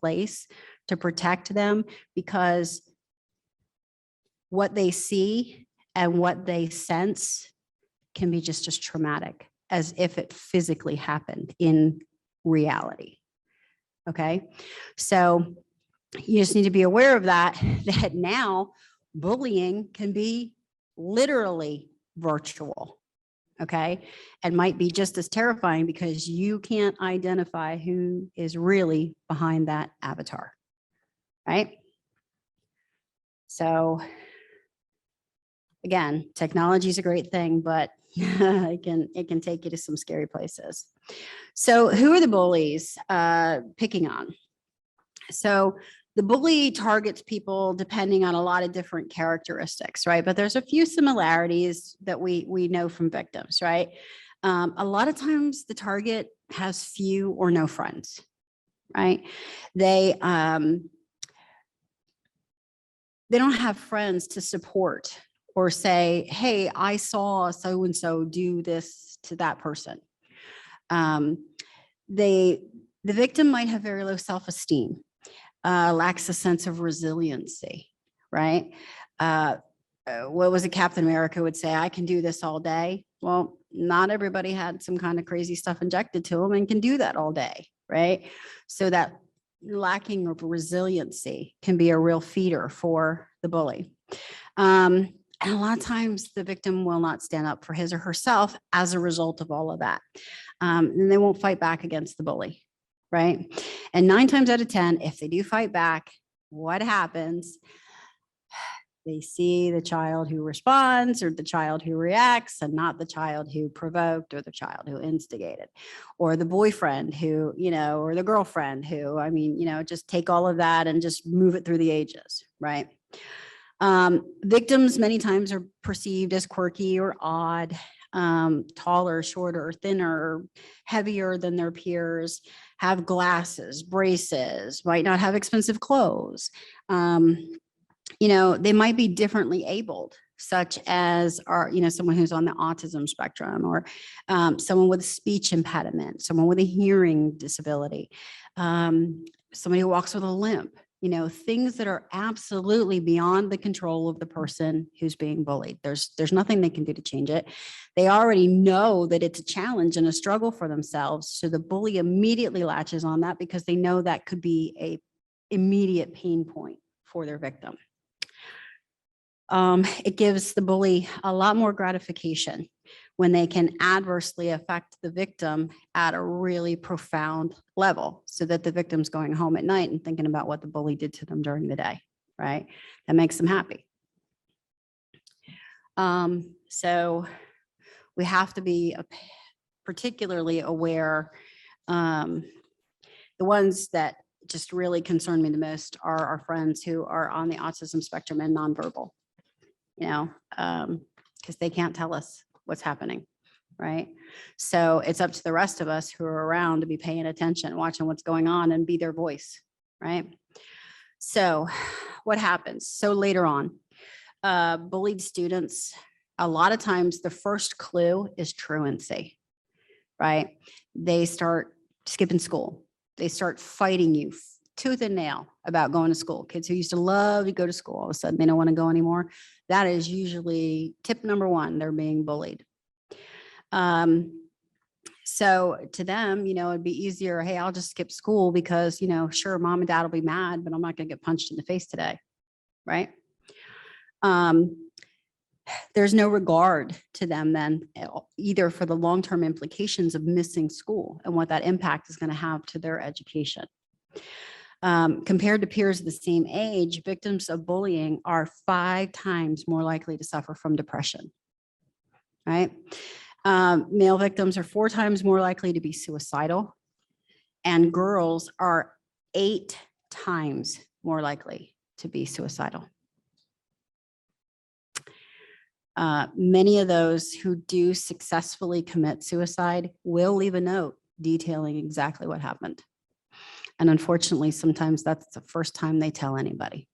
place to protect them, because what they see and what they sense can be just as traumatic as if it physically happened in reality. Okay. So you just need to be aware of that now bullying can be literally virtual. Okay. And might be just as terrifying because you can't identify who is really behind that avatar. Right. So again, technology is a great thing, but it can take you to some scary places. So who are the bullies picking on? So the bully targets people depending on a lot of different characteristics, right? But there's a few similarities that we know from victims, right? A lot of times the target has few or no friends, right? They don't have friends to support or say, hey, I saw so-and-so do this to that person. The victim might have very low self-esteem, lacks a sense of resiliency, right? What was it Captain America would say? I can do this all day. Well, not everybody had some kind of crazy stuff injected to them and can do that all day, right? So that lacking of resiliency can be a real feeder for the bully. And a lot of times the victim will not stand up for his or herself as a result of all of that. And they won't fight back against the bully, right? And 9 times out of 10, if they do fight back, what happens? They see the child who responds or the child who reacts, and not the child who provoked or the child who instigated, or the boyfriend who, or the girlfriend who, just take all of that and just move it through the ages, right? Victims many times are perceived as quirky or odd, taller, shorter, thinner, heavier than their peers, have glasses, braces, might not have expensive clothes. They might be differently abled, such as someone who's on the autism spectrum, or someone with a speech impediment, someone with a hearing disability, somebody who walks with a limp, things that are absolutely beyond the control of the person who's being bullied. There's nothing they can do to change it. They already know that it's a challenge and a struggle for themselves. So the bully immediately latches on that because they know that could be a immediate pain point for their victim. It gives the bully a lot more gratification when they can adversely affect the victim at a really profound level, so that the victim's going home at night and thinking about what the bully did to them during the day, right? That makes them happy. So we have to be particularly aware. The ones that just really concern me the most are our friends who are on the autism spectrum and nonverbal, because they can't tell us what's happening, right? So it's up to the rest of us who are around to be paying attention, watching what's going on, and be their voice, right? So what happens? So later on, bullied students, a lot of times the first clue is truancy, right? They start skipping school. They start fighting you tooth and nail about going to school. Kids who used to love to go to school, all of a sudden they don't want to go anymore. That is usually tip number 1, they're being bullied. So to them, it'd be easier, hey, I'll just skip school because, sure, mom and dad will be mad, but I'm not going to get punched in the face today, right? There's no regard to them then, either for the long-term implications of missing school and what that impact is going to have to their education. Compared to peers of the same age, victims of bullying are 5 times more likely to suffer from depression, right? Male victims are 4 times more likely to be suicidal, and girls are 8 times more likely to be suicidal. Many of those who do successfully commit suicide will leave a note detailing exactly what happened. And unfortunately, sometimes that's the first time they tell anybody.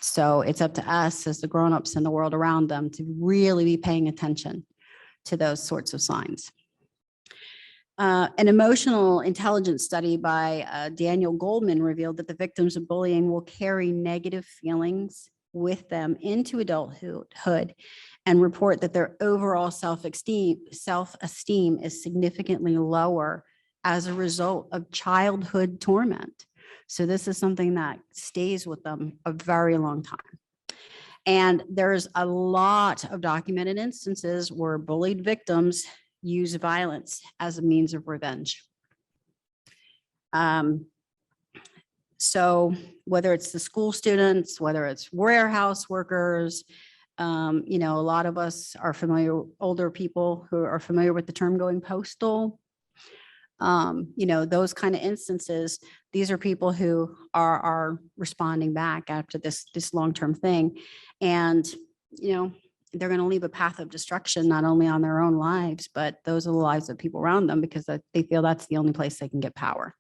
So it's up to us as the grownups in the world around them to really be paying attention to those sorts of signs. An emotional intelligence study by Daniel Goldman revealed that the victims of bullying will carry negative feelings with them into adulthood and report that their overall self-esteem is significantly lower as a result of childhood torment. So this is something that stays with them a very long time. And there's a lot of documented instances where bullied victims use violence as a means of revenge. So whether it's the school students, whether it's warehouse workers, a lot of us are familiar, older people who are familiar with the term going postal. Those kind of instances, these are people who are responding back after this long-term thing. And, they're going to leave a path of destruction, not only on their own lives, but those are the lives of people around them, because they feel that's the only place they can get power.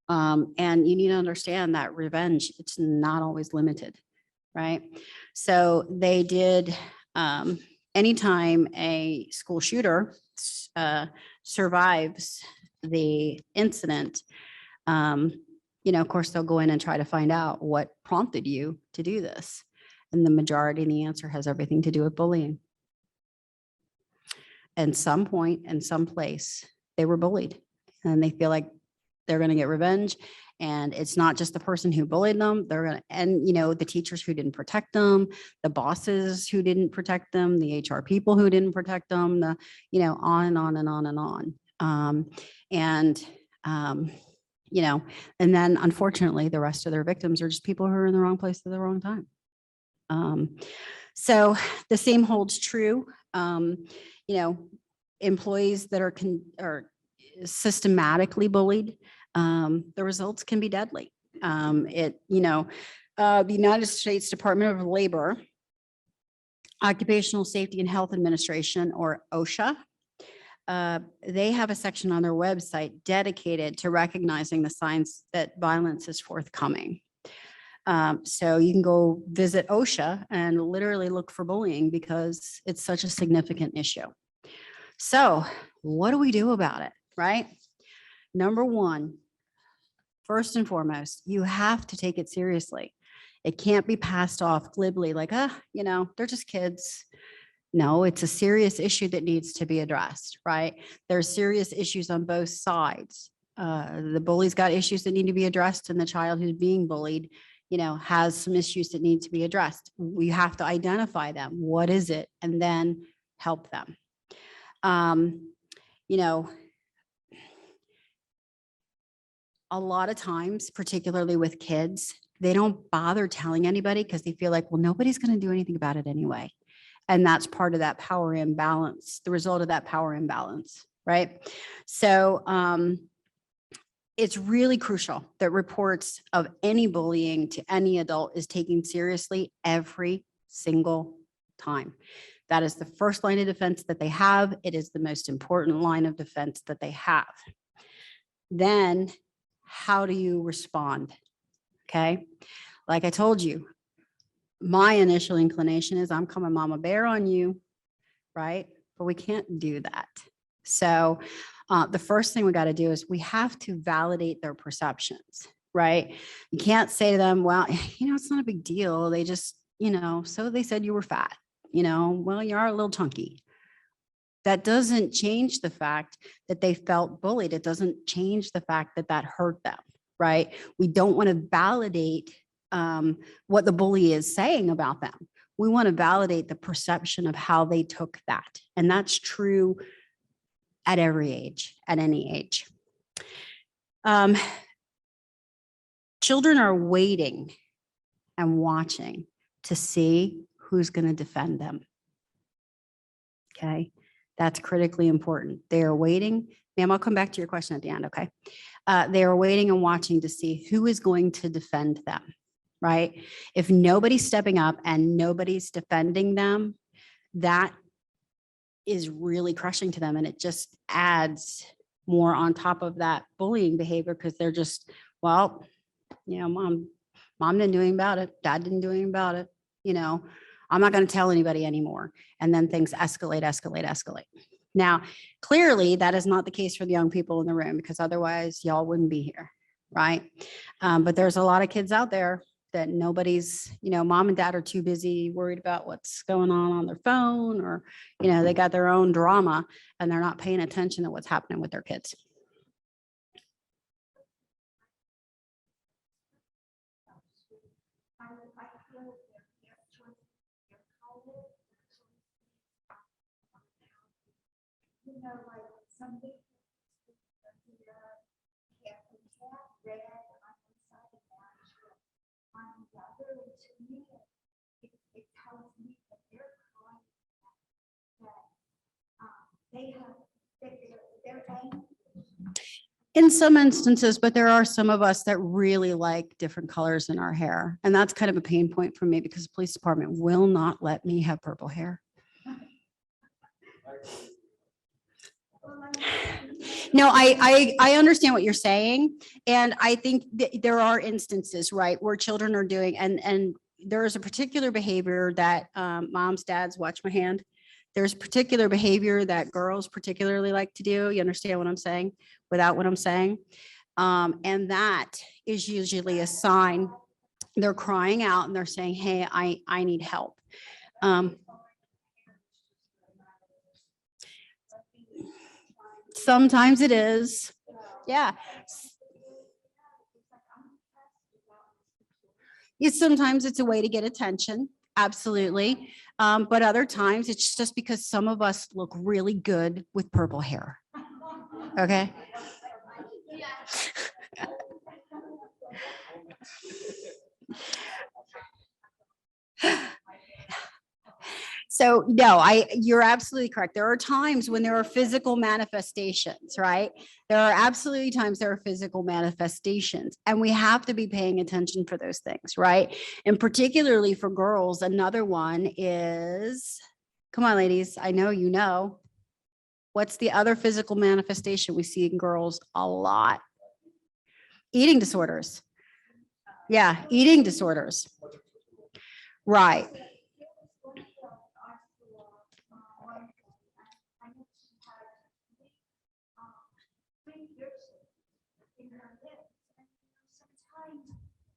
And you need to understand that revenge, it's not always limited, right? So they did, anytime a school shooter survives the incident, of course, they'll go in and try to find out what prompted you to do this. And the majority of the answer has everything to do with bullying. At some point, in some place, they were bullied, and they feel like they're going to get revenge. And it's not just the person who bullied them. They're going to, and you know, the teachers who didn't protect them, the bosses who didn't protect them, the HR people who didn't protect them, the, you know, on and on and on and on. You know, and then unfortunately, the rest of their victims are just people who are in the wrong place at the wrong time. So the same holds true. You know, employees that are systematically bullied, the results can be deadly. The United States Department of Labor, Occupational Safety and Health Administration, or OSHA, they have a section on their website dedicated to recognizing the signs that violence is forthcoming. So you can go visit OSHA and literally look for bullying because it's such a significant issue. So what do we do about it, right? Number one, first and foremost, you have to take it seriously. It can't be passed off glibly like, you know, they're just kids. No, it's a serious issue that needs to be addressed, right? There's serious issues on both sides. The bully's got issues that need to be addressed, and the child who's being bullied, you know, has some issues that need to be addressed. We have to identify them. What is it? And then help them. You know, a lot of times, particularly with kids, they don't bother telling anybody because they feel like, well, nobody's going to do anything about it anyway. And that's part of that power imbalance, the result of that power imbalance, right? So it's really crucial that reports of any bullying to any adult is taken seriously every single time. That is the first line of defense that they have. It is the most important line of defense that they have. Then how do you respond? Okay. Like I told you, my initial inclination is I'm coming mama bear on you, right? But we can't do that. So the first thing we got to do is we have to validate their perceptions, right? You can't say to them, well, you know, it's not a big deal. They just, you know, so they said you were fat, you know, well, you are a little chunky. That doesn't change the fact that they felt bullied. It doesn't change the fact that that hurt them, right? We don't want to validate what the bully is saying about them. We want to validate the perception of how they took that. And that's true at every age, at any age. Children are waiting and watching to see who's going to defend them. Okay, that's critically important. They are waiting. Ma'am, I'll come back to your question at the end, okay? They are waiting and watching to see who is going to defend them, right? If nobody's stepping up and nobody's defending them, that is really crushing to them. And it just adds more on top of that bullying behavior because they're just, well, you know, mom didn't do anything about it. Dad didn't do anything about it. You know, I'm not going to tell anybody anymore. And then things escalate. Now, clearly that is not the case for the young people in the room because otherwise y'all wouldn't be here, right? But there's a lot of kids out there that nobody's, you know, mom and dad are too busy worried about what's going on their phone, or, you know, they got their own drama and they're not paying attention to what's happening with their kids. You know, like some big red on one side and orange on the other. And to me, it tells me that they're crying, that they have, they're angry. In some instances, but there are some of us that really like different colors in our hair. And that's kind of a pain point for me because the police department will not let me have purple hair. No, I understand what you're saying. And I think there are instances, right, where children are doing, and there is a particular behavior that moms, dads, watch my hand. There's particular behavior that girls particularly like to do. You understand what I'm saying without what I'm saying? And that is usually a sign they're crying out and they're saying, hey, I need help. Sometimes it is. Yeah. Sometimes it's a way to get attention. Absolutely. But other times it's just because some of us look really good with purple hair. Okay. So no, you're absolutely correct. There are times when there are physical manifestations, right? There are absolutely times there are physical manifestations, and we have to be paying attention for those things, right? And particularly for girls, another one is, come on, ladies, I know you know. What's the other physical manifestation we see in girls a lot? Eating disorders. Yeah, eating disorders. Right.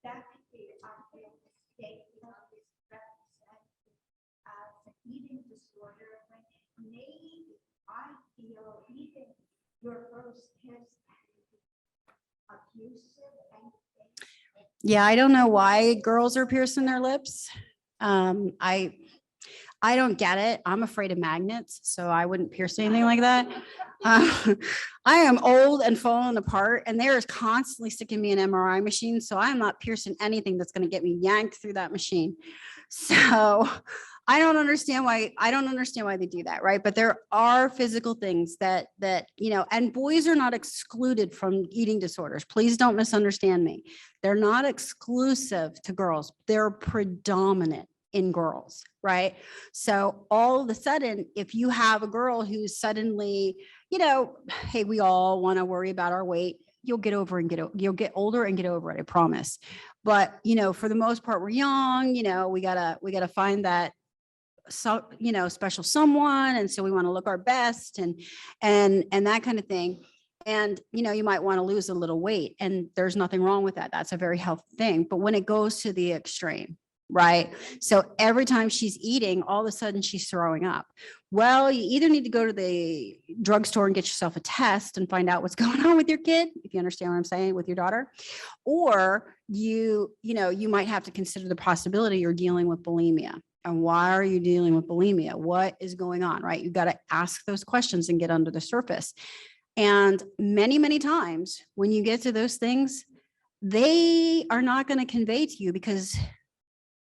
That could be a real mistake, it's represented as an eating disorder when maybe I feel even your first kiss abusive and Yeah, I don't know why girls are piercing their lips. I don't get it. I'm afraid of magnets, so I wouldn't pierce anything like that. I am old and falling apart, and they're constantly sticking me in MRI machines, so I'm not piercing anything that's going to get me yanked through that machine. So I don't understand why they do that, right? But there are physical things that and boys are not excluded from eating disorders. Please don't misunderstand me. They're not exclusive to girls. They're predominant in girls, right? So all of a sudden, if you have a girl who's suddenly, hey, we all want to worry about our weight. You'll get older and get over it, I promise. But, for the most part, we're young, we gotta find that, special someone. And so we want to look our best and that kind of thing. And, you might want to lose a little weight, and there's nothing wrong with that. That's a very healthy thing. But when it goes to the extreme, right? So every time she's eating, all of a sudden she's throwing up. Well, you either need to go to the drugstore and get yourself a test and find out what's going on with your kid, if you understand what I'm saying, with your daughter, or you might have to consider the possibility you're dealing with bulimia. And why are you dealing with bulimia? What is going on, right? You got to ask those questions and get under the surface. And many, many times when you get to those things, they are not going to convey to you because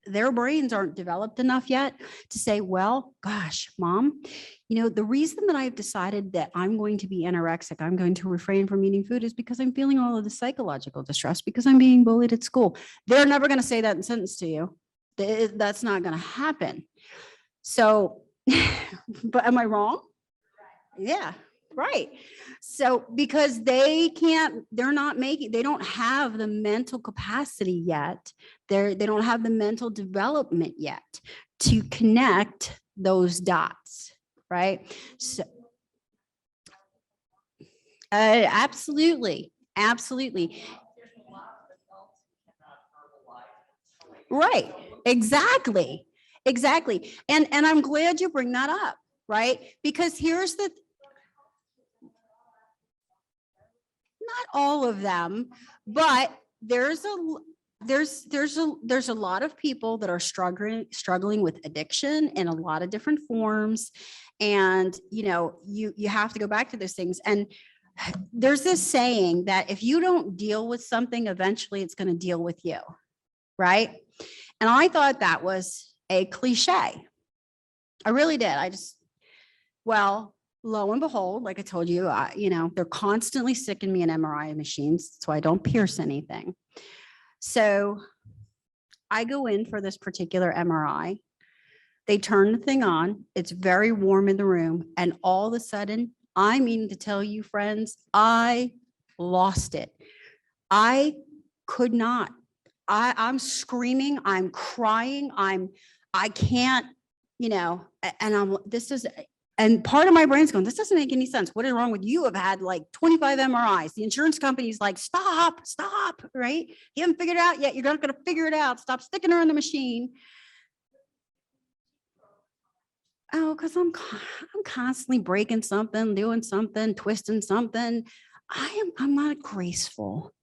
their brains aren't developed enough yet to say, well, gosh, mom, the reason that I've decided that I'm going to be anorexic, I'm going to refrain from eating food is because I'm feeling all of the psychological distress because I'm being bullied at school. They're never going to say that in sentence to you. That's not going to happen. So, but am I wrong? Yeah. Right. So because they don't have the mental capacity yet. They don't have the mental development yet to connect those dots. Right. So absolutely. Absolutely. Right. Exactly. Exactly. And I'm glad you bring that up. Right. Because here's not all of them, but there's a lot of people that are struggling with addiction in a lot of different forms. And, you have to go back to those things. And there's this saying that if you don't deal with something, eventually it's going to deal with you. Right. And I thought that was a cliche. I really did. Lo and behold, like I told you, they're constantly sticking me in MRI machines, so I don't pierce anything. So I go in for this particular MRI. They turn the thing on. It's very warm in the room. And all of a sudden, I mean to tell you, friends, I lost it. I could not. I'm screaming. I'm crying. I can't, and part of my brain's going, this doesn't make any sense. What is wrong with you? I've had like 25 MRIs. The insurance company's like, stop, right? You haven't figured it out yet. You're not going to figure it out. Stop sticking her in the machine. Oh, because I'm constantly breaking something, doing something, twisting something. I'm not graceful.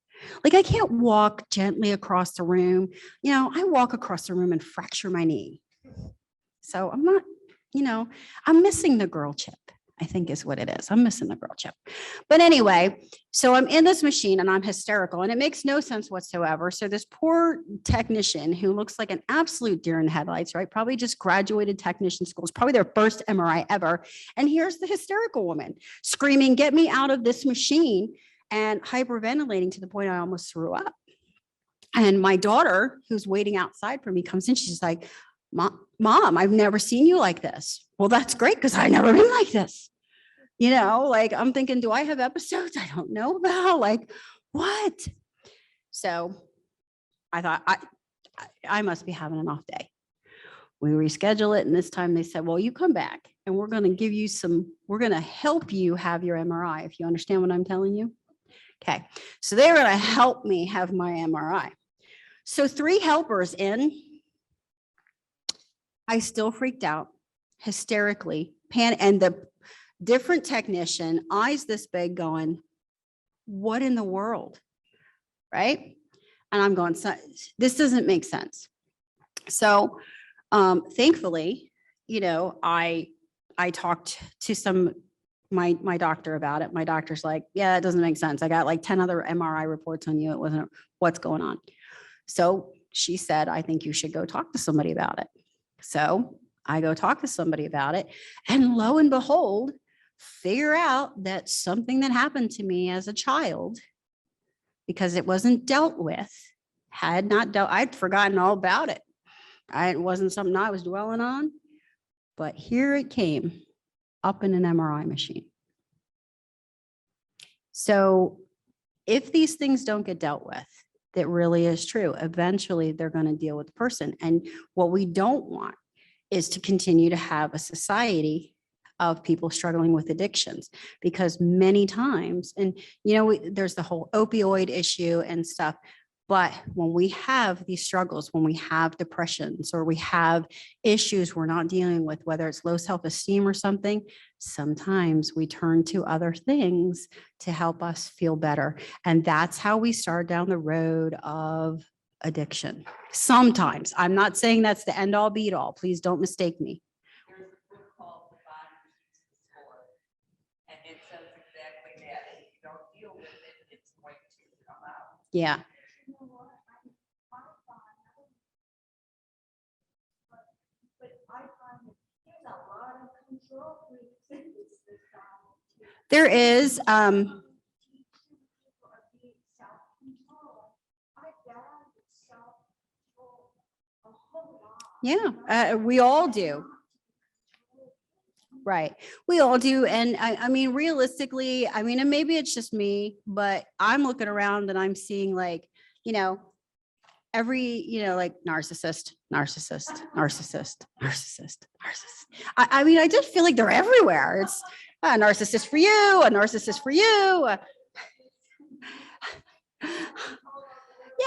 Like, I can't walk gently across the room. I walk across the room and fracture my knee. So I'm not, I'm missing the girl chip, I think is what it is. I'm missing the girl chip. But anyway, so I'm in this machine and I'm hysterical and it makes no sense whatsoever. So this poor technician who looks like an absolute deer in the headlights, right? Probably just graduated technician school. It's probably their first MRI ever. And here's the hysterical woman screaming, "Get me out of this machine," and hyperventilating to the point I almost threw up. And my daughter, who's waiting outside for me, comes in. She's like, Mom, I've never seen you like this. Well, that's great because I've never been like this. Like I'm thinking, do I have episodes I don't know about? Like what? So I thought I must be having an off day. We reschedule it. And this time they said, well, you come back and we're going to give you we're going to help you have your MRI. If you understand what I'm telling you. Okay. So they're going to help me have my MRI. So 3 helpers in, I still freaked out hysterically, and the different technician, eyes this big, going, what in the world? Right. And I'm going, this doesn't make sense. So thankfully, I talked to my doctor about it. My doctor's like, yeah, it doesn't make sense. I got like 10 other MRI reports on you. It wasn't what's going on. So she said, I think you should go talk to somebody about it. So I go talk to somebody about it, and lo and behold, figure out that something that happened to me as a child, because it wasn't dealt with, I'd forgotten all about it. It wasn't something I was dwelling on, but here it came up in an MRI machine. So if these things don't get dealt with, that really is true. Eventually, they're going to deal with the person. And what we don't want is to continue to have a society of people struggling with addictions, because many times, and there's the whole opioid issue and stuff. But when we have these struggles, when we have depressions or we have issues we're not dealing with, whether it's low self-esteem or something, sometimes we turn to other things to help us feel better. And that's how we start down the road of addiction. Sometimes. I'm not saying that's the end all be all. Please don't mistake me. There's a book called The Body Keeps the Score, and it says exactly that. If you don't deal with it, it's going to come out. Yeah. There is, yeah, we all do. Right. We all do. And I mean, realistically, and maybe it's just me, but I'm looking around and I'm seeing like, every, like narcissist. I just feel like they're everywhere. It's a narcissist for you, a narcissist for you.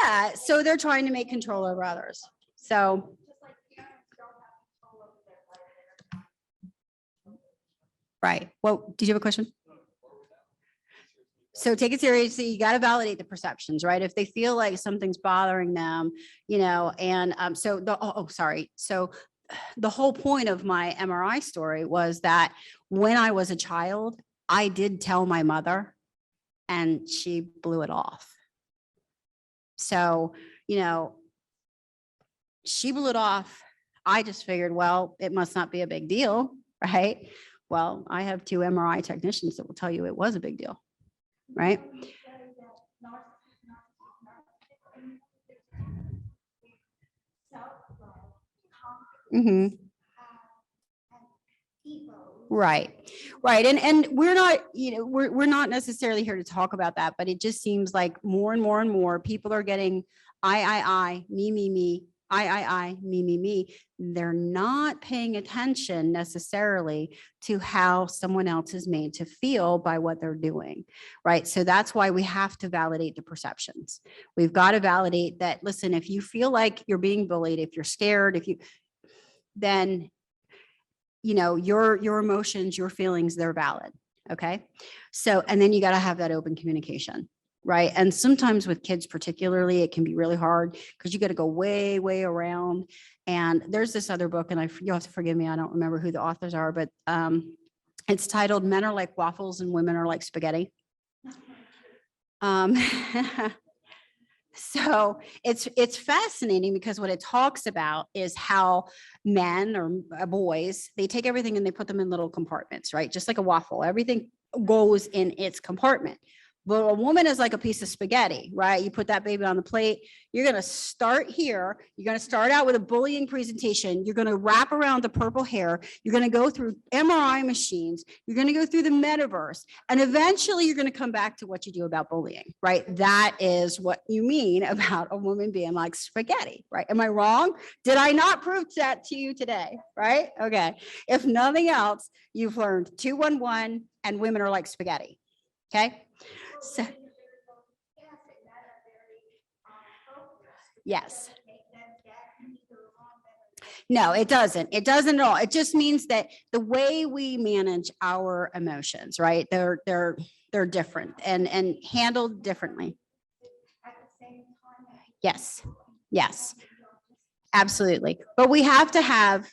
Yeah. So they're trying to make control over others. So. Right. Well, did you have a question? So take it seriously. You got to validate the perceptions, right? If they feel like something's bothering them, and so sorry. So the whole point of my MRI story was that when I was a child, I did tell my mother and she blew it off. So, she blew it off. I just figured, well, it must not be a big deal, right? Well, I have 2 MRI technicians that will tell you it was a big deal, right? Mm-hmm. Right. And we're not, we're not necessarily here to talk about that, but it just seems like more and more and more people are getting I, me, I, me. They're not paying attention necessarily to how someone else is made to feel by what they're doing, right? So that's why we have to validate the perceptions. We've got to validate that, listen, if you feel like you're being bullied, if you're scared, then your emotions, your feelings, they're valid. Okay. So, and then you got to have that open communication. right? And sometimes with kids particularly, it can be really hard because you got to go way, way around. And there's this other book, and you'll have to forgive me, I don't remember who the authors are, but it's titled Men Are Like Waffles and Women Are Like Spaghetti. So it's fascinating because what it talks about is how men or boys, they take everything and they put them in little compartments, right? Just like a waffle, everything goes in its compartment. But a woman is like a piece of spaghetti, right? You put that baby on the plate. You're going to start here. You're going to start out with a bullying presentation. You're going to wrap around the purple hair. You're going to go through MRI machines. You're going to go through the metaverse. And eventually you're going to come back to what you do about bullying, right? That is what you mean about a woman being like spaghetti, right? Am I wrong? Did I not prove that to you today, right? Okay. If nothing else, you've learned 211 and women are like spaghetti, okay? So, yes. No, it doesn't. It doesn't at all. It just means that the way we manage our emotions, right? They're different and handled differently. Yes. Yes. Absolutely. But we have to have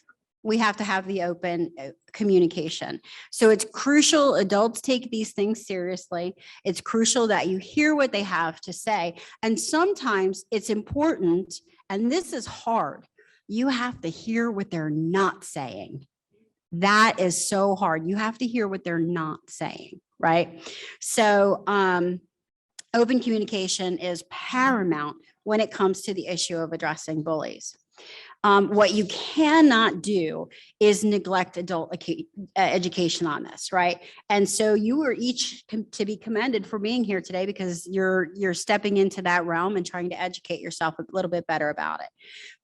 the open communication. So it's crucial adults take these things seriously. It's crucial that you hear what they have to say. And sometimes it's important, and this is hard. You have to hear what they're not saying. That is so hard. You have to hear what they're not saying, right? So open communication is paramount when it comes to the issue of addressing bullies. What you cannot do is neglect adult education on this, right? And so you are each to be commended for being here today because you're stepping into that realm and trying to educate yourself a little bit better about it.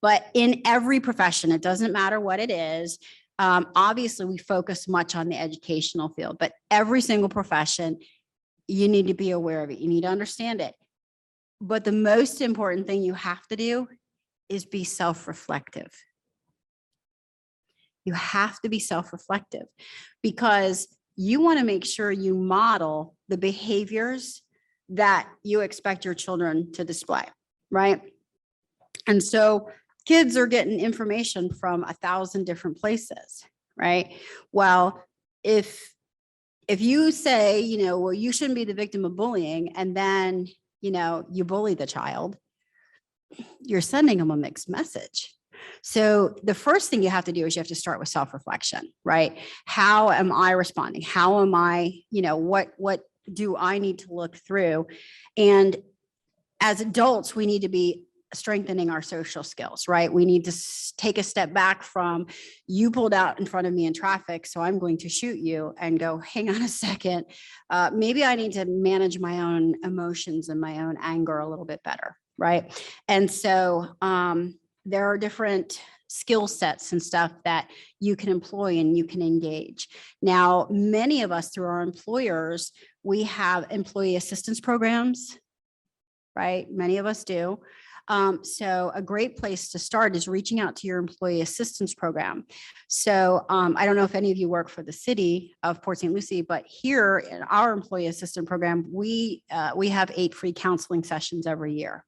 But in every profession, it doesn't matter what it is. Obviously, we focus much on the educational field, but every single profession, you need to be aware of it. You need to understand it. But the most important thing you have to do is be self-reflective. You have to be self-reflective because you want to make sure you model the behaviors that you expect your children to display, right? And so kids are getting information from 1,000 different places, right? Well, if you say, well, you shouldn't be the victim of bullying, and then, you bully the child, you're sending them a mixed message. So the first thing you have to do is you have to start with self-reflection, right? How am I responding? How am I, what do I need to look through? And as adults, we need to be strengthening our social skills, right? We need to take a step back from you pulled out in front of me in traffic, so I'm going to shoot you, and go, hang on a second. Maybe I need to manage my own emotions and my own anger a little bit better, right? And so there are different skill sets and stuff that you can employ and you can engage. Now, many of us through our employers, we have employee assistance programs, right? Many of us do. So a great place to start is reaching out to your employee assistance program. So I don't know if any of you work for the city of Port St. Lucie, but here in our employee assistance program, we have 8 free counseling sessions every year.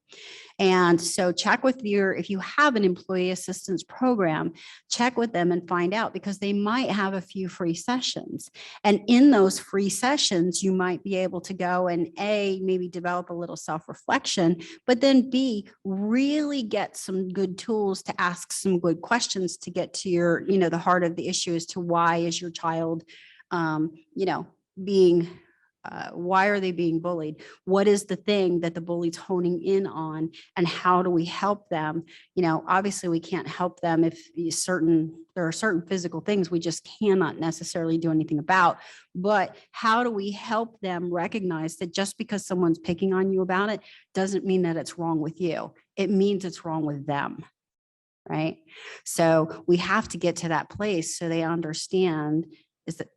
And so check with if you have an employee assistance program, check with them and find out, because they might have a few free sessions. And in those free sessions, you might be able to go and maybe develop a little self-reflection, but then B, really get some good tools to ask some good questions to get to your, the heart of the issue as to why is your child, why are they being bullied? What is the thing that the bully's honing in on, and how do we help them? Obviously we can't help them if there are certain physical things we just cannot necessarily do anything about, but how do we help them recognize that just because someone's picking on you about it doesn't mean that it's wrong with you. It means it's wrong with them, right? So we have to get to that place so they understand is that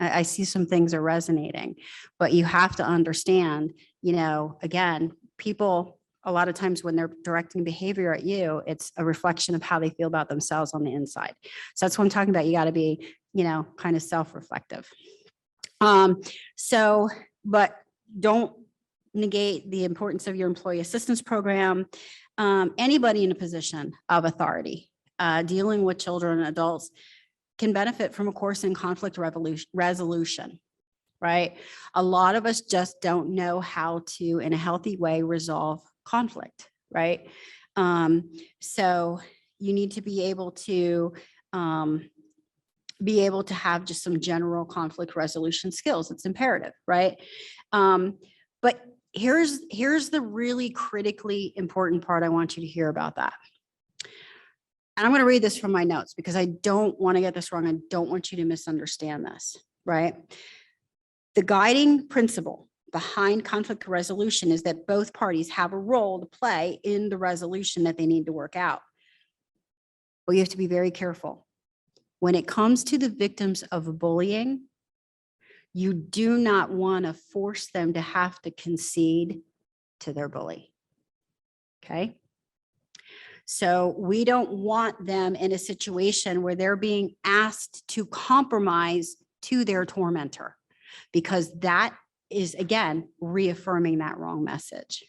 I see some things are resonating, but you have to understand, again, people, a lot of times when they're directing behavior at you, it's a reflection of how they feel about themselves on the inside. So that's what I'm talking about. You got to be, kind of self-reflective. But don't negate the importance of your employee assistance program. Anybody in a position of authority dealing with children and adults can benefit from a course in conflict resolution, right? A lot of us just don't know how to, in a healthy way, resolve conflict, right? So you need to be able to have just some general conflict resolution skills. It's imperative, right? But here's the really critically important part. I want you to hear about that. And I'm going to read this from my notes because I don't want to get this wrong. I don't want you to misunderstand this, right? The guiding principle behind conflict resolution is that both parties have a role to play in the resolution that they need to work out. Well, you have to be very careful. When it comes to the victims of bullying, you do not want to force them to have to concede to their bully. Okay? So we don't want them in a situation where they're being asked to compromise to their tormentor, because that is, again, reaffirming that wrong message.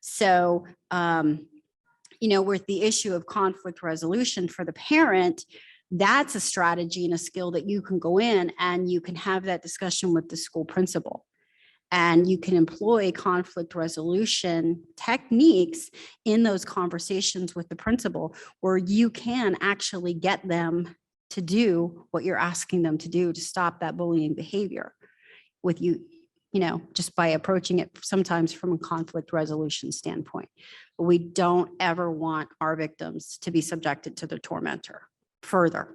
So, with the issue of conflict resolution for the parent, that's a strategy and a skill that you can go in and you can have that discussion with the school principal. And you can employ conflict resolution techniques in those conversations with the principal, where you can actually get them to do what you're asking them to do to stop that bullying behavior with you, just by approaching it sometimes from a conflict resolution standpoint. But we don't ever want our victims to be subjected to their tormentor further.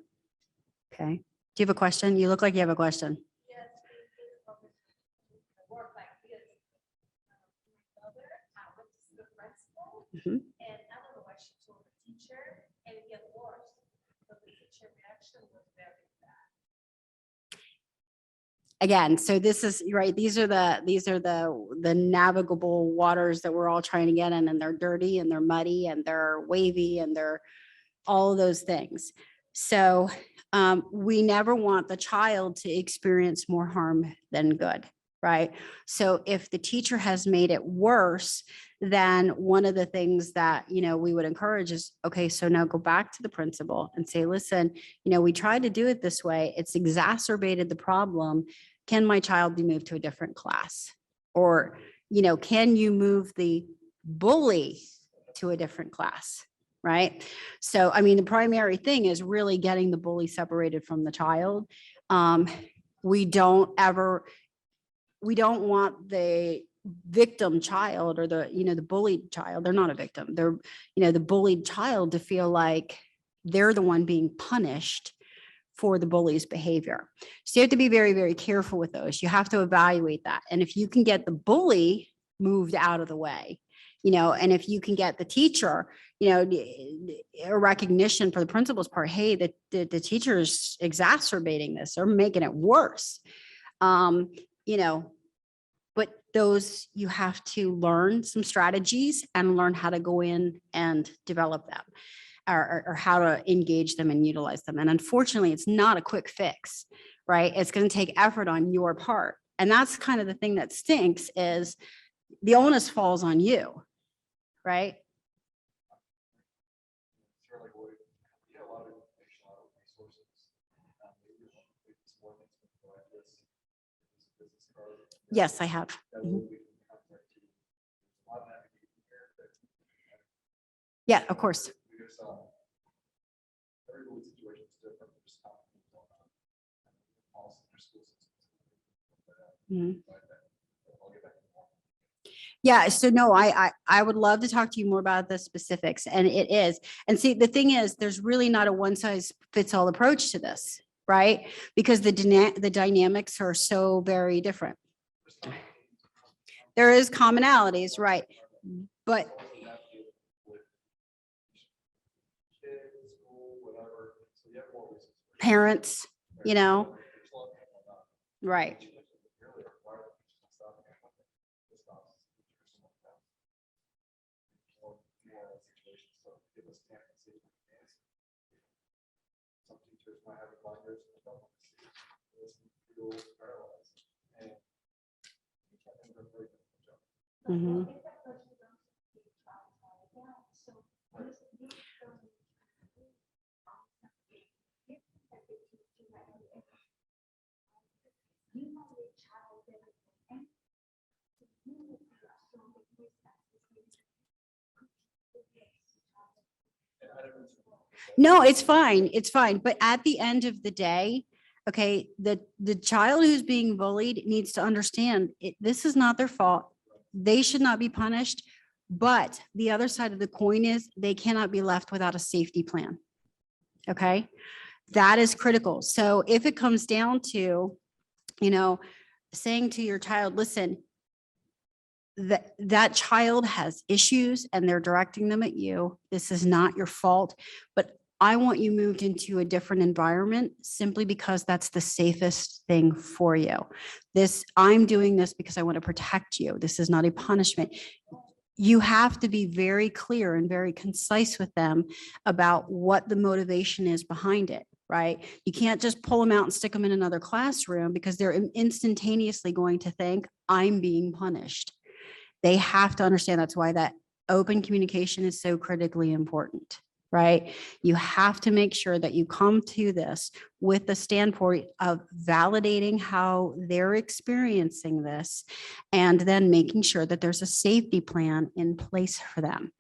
Okay. Do you have a question? You look like you have a question. Mm-hmm. And I don't know why she told the teacher, and it got worse. So the teacher reaction was very bad. Again, so this is right. These are the navigable waters that we're all trying to get in, and they're dirty and they're muddy and they're wavy and they're all of those things. So we never want the child to experience more harm than good, right? So if the teacher has made it worse, then one of the things that, we would encourage is, okay, so now go back to the principal and say, listen, we tried to do it this way. It's exacerbated the problem. Can my child be moved to a different class? Or, can you move the bully to a different class? Right? So, the primary thing is really getting the bully separated from the child. We don't want the victim child or the bullied child. They're not a victim. They're, the bullied child to feel like they're the one being punished for the bully's behavior. So you have to be very, very careful with those. You have to evaluate that. And if you can get the bully moved out of the way, and if you can get the teacher, a recognition for the principal's part, hey, the teacher's exacerbating this or making it worse. But those, you have to learn some strategies and learn how to go in and develop them or how to engage them and utilize them. And unfortunately, it's not a quick fix, right? It's going to take effort on your part. And that's kind of the thing that stinks, is the onus falls on you, right? Yes, I have. Mhm. Yeah, of course. Mhm. Yeah, so no, I would love to talk to you more about the specifics, and it is. And see, the thing is, there's really not a one size fits all approach to this, right? Because the dynamics are so very different. There is commonalities, right? But parents, right. Mhm. If that person goes to be traumatized down, so these children you know the child better than any. You will be so with that. No, it's fine. It's fine. But at the end of the day, okay, the child who's being bullied needs to understand this is not their fault. They should not be punished. But the other side of the coin is they cannot be left without a safety plan. Okay, that is critical. So if it comes down to, saying to your child, listen, that child has issues and they're directing them at you. This is not your fault, but I want you moved into a different environment simply because that's the safest thing for you. I'm doing this because I want to protect you. This is not a punishment. You have to be very clear and very concise with them about what the motivation is behind it, right? You can't just pull them out and stick them in another classroom because they're instantaneously going to think I'm being punished. They have to understand that's why that open communication is so critically important, right? You have to make sure that you come to this with the standpoint of validating how they're experiencing this and then making sure that there's a safety plan in place for them,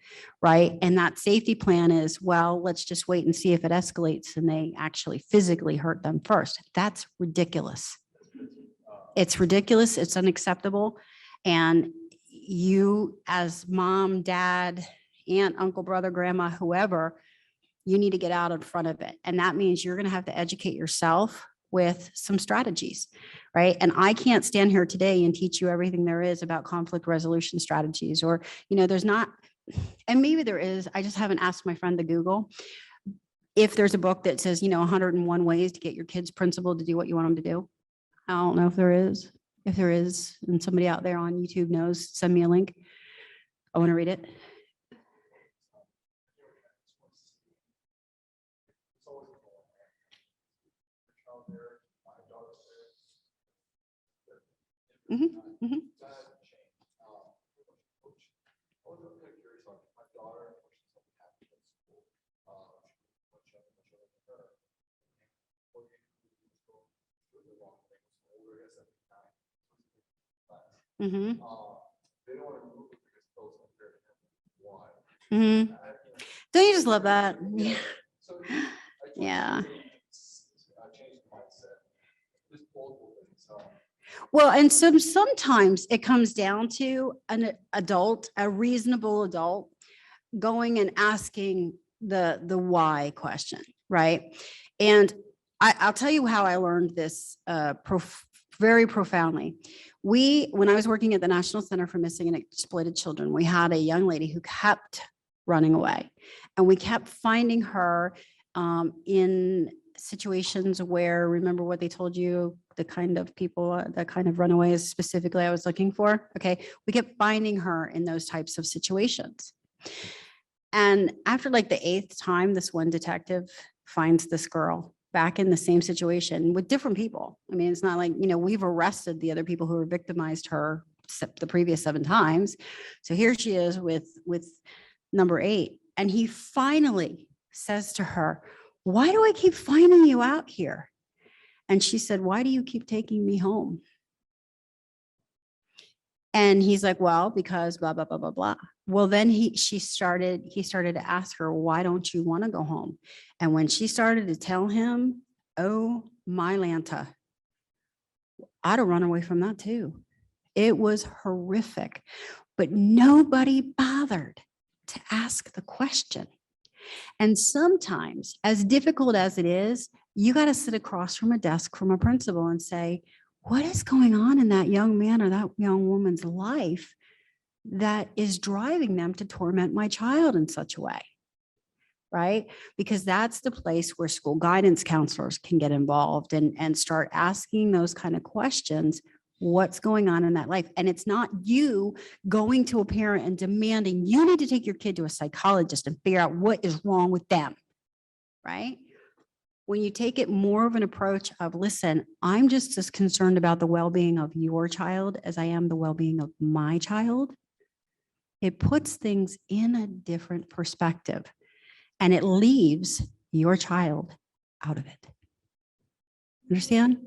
right? And that safety plan is, well, let's just wait and see if it escalates and they actually physically hurt them first. That's ridiculous. It's ridiculous. It's unacceptable. And you as mom, dad, aunt, uncle, brother, grandma, whoever, you need to get out in front of it. And that means you're going to have to educate yourself with some strategies, right? And I can't stand here today and teach you everything there is about conflict resolution strategies, or, there's not, and maybe there is, I just haven't asked my friend to Google if there's a book that says, 101 ways to get your kids' principal to do what you want them to do. I don't know if there is. If there is, and somebody out there on YouTube knows, send me a link. I want to read it. Mm-hmm. Mm-hmm. Don't you just love that? Yeah. Yeah. Well, and sometimes it comes down to an adult, a reasonable adult, going and asking the why question, right? And I'll tell you how I learned this very profoundly. When I was working at the National Center for Missing and Exploited Children, we had a young lady who kept running away, and we kept finding her in situations where, remember what they told you, the kind of people, the kind of runaways specifically I was looking for. Okay. We kept finding her in those types of situations. And after like the 8th time, this one detective finds this girl back in the same situation with different people. I mean, it's not like, we've arrested the other people who victimized her the previous 7 times. So here she is with number 8. And he finally says to her, "Why do I keep finding you out here?" And she said, "Why do you keep taking me home?" And he's like, "Well, because blah, blah, blah, blah, blah." Well, then he started to ask her, "Why don't you want to go home?" And when she started to tell him, oh my Lanta, I'd have run away from that too. It was horrific, but nobody bothered to ask the question. And sometimes, as difficult as it is, you got to sit across from a desk from a principal and say, what is going on in that young man or that young woman's life that is driving them to torment my child in such a way, right? Because that's the place where school guidance counselors can get involved and start asking those kind of questions. What's going on in that life? And it's not you going to a parent and demanding you need to take your kid to a psychologist and figure out what is wrong with them, right? When you take it more of an approach of, listen, I'm just as concerned about the well-being of your child as I am the well-being of my child. It puts things in a different perspective, and it leaves your child out of it. Understand?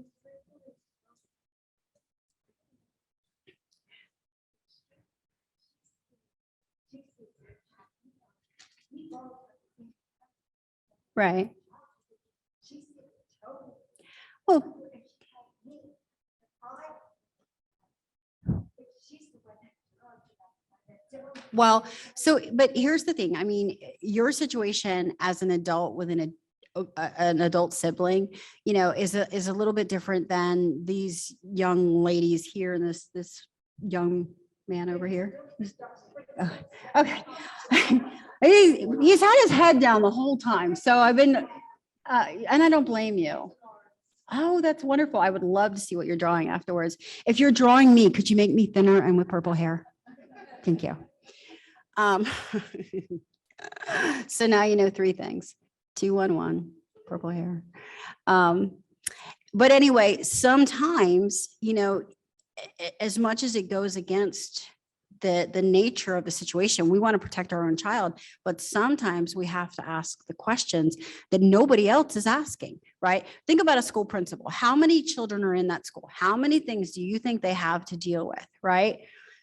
Right. Well, but here's the thing. I mean, your situation as an adult with an adult sibling, you know, is a little bit different than these young ladies here and this young man over here. Oh, okay. He's had his head down the whole time. So I've been, and I don't blame you. Oh, that's wonderful. I would love to see what you're drawing afterwards. If you're drawing me, could you make me thinner and with purple hair? Thank you. So now you know 3 things. 211, purple hair. But anyway, sometimes, you know, as much as it goes against the nature of the situation, we want to protect our own child, but sometimes we have to ask the questions that nobody else is asking, right? Think about a school principal. How many children are in that school? How many things do you think they have to deal with, right?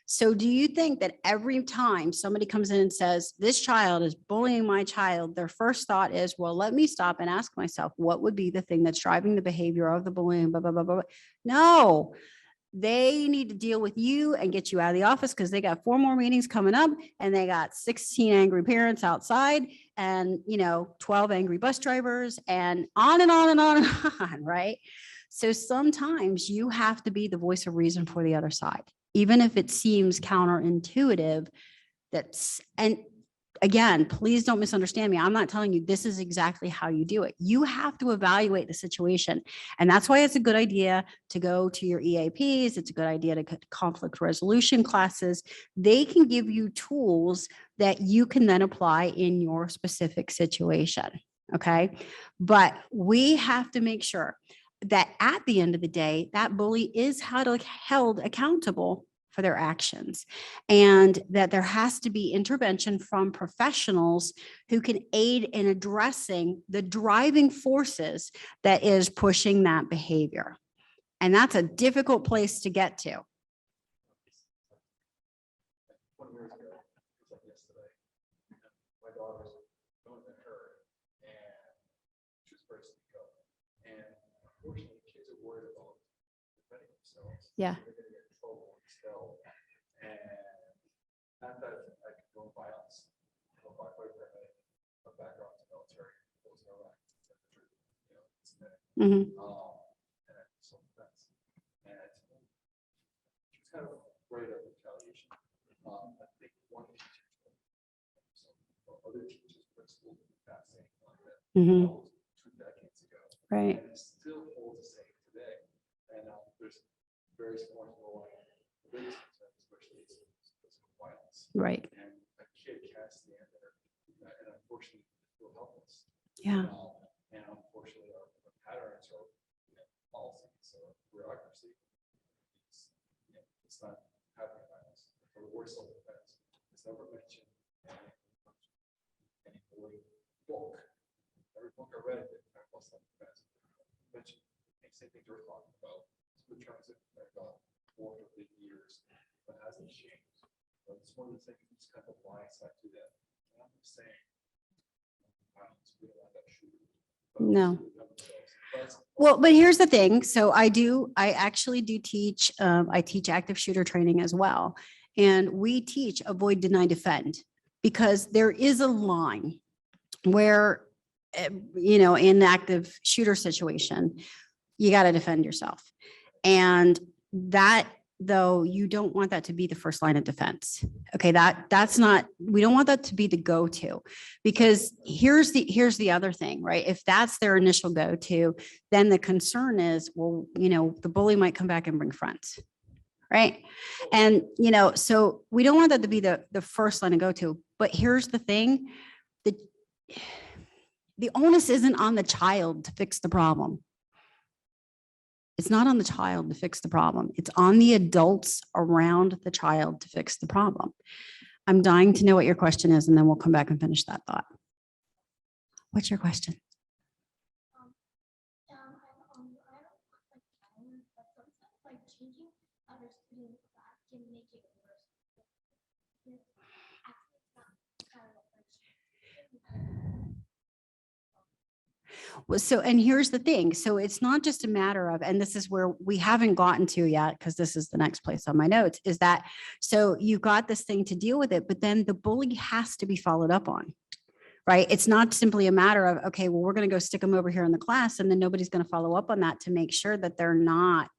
So do you think that every time somebody comes in and says, this child is bullying my child, their first thought is, well, let me stop and ask myself, what would be the thing that's driving the behavior of the bullying, blah, blah, blah, blah. No, they need to deal with you and get you out of the office because they got 4 more meetings coming up and they got 16 angry parents outside and, you know, 12 angry bus drivers and on and on and on and on, right? So sometimes you have to be the voice of reason for the other side, even if it seems counterintuitive. And again, please don't misunderstand me. I'm not telling you this is exactly how you do it. You have to evaluate the situation. And that's why it's a good idea to go to your EAPs. It's a good idea to get conflict resolution classes. They can give you tools that you can then apply in your specific situation. Okay. But we have to make sure that at the end of the day, that bully is held accountable for their actions, and that there has to be intervention from professionals who can aid in addressing the driving forces that is pushing that behavior. And that's a difficult place to get to. 20 years ago, it was like yesterday, my daughter was going to her and she was very sick. And unfortunately, kids are worried about defending themselves. Yeah. They're going to get in trouble and still. And not that I could go violence. My boyfriend had a background in the military. It was no infantry, you know, it's Mhm. and I did some defense. And she was kind of afraid of retaliation. I think one teacher, other teachers, principals, that same like that. Mhm. That was 2 decades ago. Right. And it still holds the same today. And there's various forms of bullying. The biggest concern, especially, is physical violence. Right. And a kid can't stand there, and unfortunately, feel helpless. Yeah. And unfortunately, our patterns are, you know, policies or bureaucracy. It's not having violence or the word self-defense. It's never mentioned any bullying book. Every book I read didn't talk about self-defense. Mentioned the same things we're talking about. It's been transit for 450 years, but hasn't changed. But it's one of the things that's kind of a blind side to that. And I'm just saying, violence, we don't want that shooter. No. Well, but here's the thing. So I actually do teach, I teach active shooter training as well. And we teach avoid, deny, defend, because there is a line where, you know, in the active shooter situation, you got to defend yourself. And that, though, you don't want that to be the first line of defense. Okay, that's not, we don't want that to be the go-to, because here's the other thing, right? If that's their initial go-to, then the concern is, well, you know, the bully might come back and bring friends, right? And, you know, so we don't want that to be the first line of go-to. But here's the thing, the onus isn't on the child to fix the problem. It's not on the child to fix the problem. It's on the adults around the child to fix the problem. I'm dying to know what your question is, and then we'll come back and finish that thought. What's your question? I don't like violence, but sometimes like changing other students' class can make it worse. Because actually it's not kind of Well, so, and here's the thing. So it's not just a matter of, and this is where we haven't gotten to yet, because this is the next place on my notes, is that, so you got this thing to deal with it, but then the bully has to be followed up on, right? It's not simply a matter of, okay, well, we're going to go stick them over here in the class, and then nobody's going to follow up on that to make sure that they're not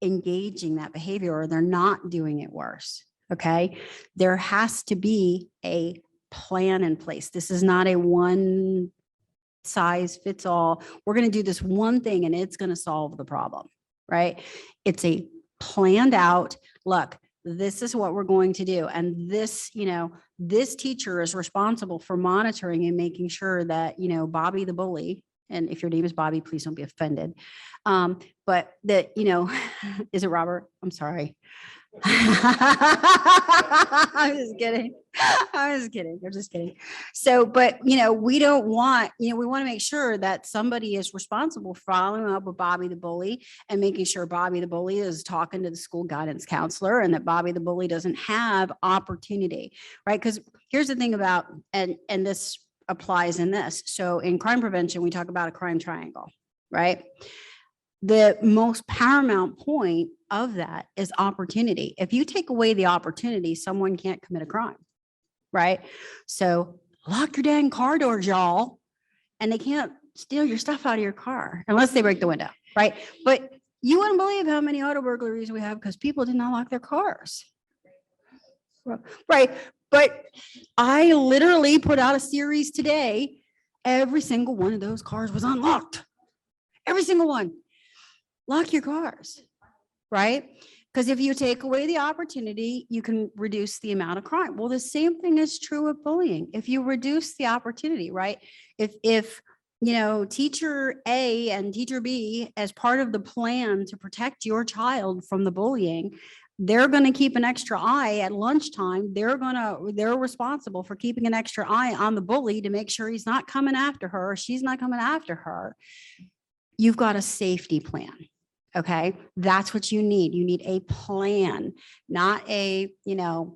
engaging that behavior or they're not doing it worse. Okay. There has to be a plan in place. This is not a one size fits all. We're going to do this one thing and it's going to solve the problem, right? It's a planned out, look, this is what we're going to do. And this, this teacher is responsible for monitoring and making sure that, Bobby the bully, and if your name is Bobby, please don't be offended. But that, is it Robert? I'm sorry. I'm just kidding. I'm just kidding. So, but, we don't want, we want to make sure that somebody is responsible for following up with Bobby the bully and making sure Bobby the bully is talking to the school guidance counselor and that Bobby the bully doesn't have opportunity, right? Because here's the thing about, and this applies in this. So in crime prevention, we talk about a crime triangle, right? The most paramount point of that is opportunity. If you take away the opportunity, someone can't commit a crime, right? So lock your dang car doors, y'all, and they can't steal your stuff out of your car unless they break the window, right? But you wouldn't believe how many auto burglaries we have because people did not lock their cars, right? But I literally put out a series today. Every single one of those cars was unlocked. Every single one. Lock your cars, right? Because if you take away the opportunity, you can reduce the amount of crime. Well, the same thing is true of bullying. If you reduce the opportunity, right? If teacher A and teacher B, as part of the plan to protect your child from the bullying, they're going to keep an extra eye at lunchtime. They're responsible for keeping an extra eye on the bully to make sure he's not coming after her, or she's not coming after her. You've got a safety plan. Okay. That's what you need. You need a plan, not a,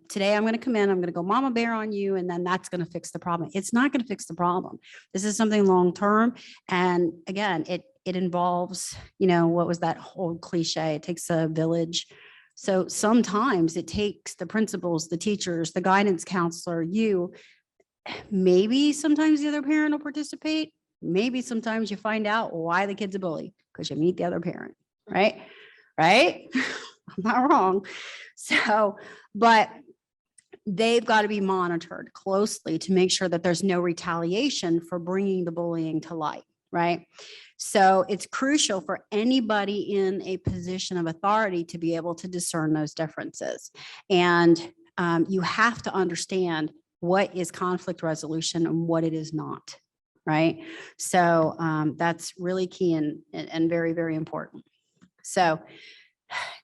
today I'm going to come in, I'm going to go mama bear on you. And then that's going to fix the problem. It's not going to fix the problem. This is something long-term. And again, it involves, what was that whole cliche? It takes a village. So sometimes it takes the principals, the teachers, the guidance counselor, maybe sometimes the other parent will participate. Maybe sometimes you find out why the kid's a bully because you meet the other parent. Right? I'm not wrong. So, but they've got to be monitored closely to make sure that there's no retaliation for bringing the bullying to light, right? So it's crucial for anybody in a position of authority to be able to discern those differences. And you have to understand what is conflict resolution and what it is not, right? So that's really key and very, very important. So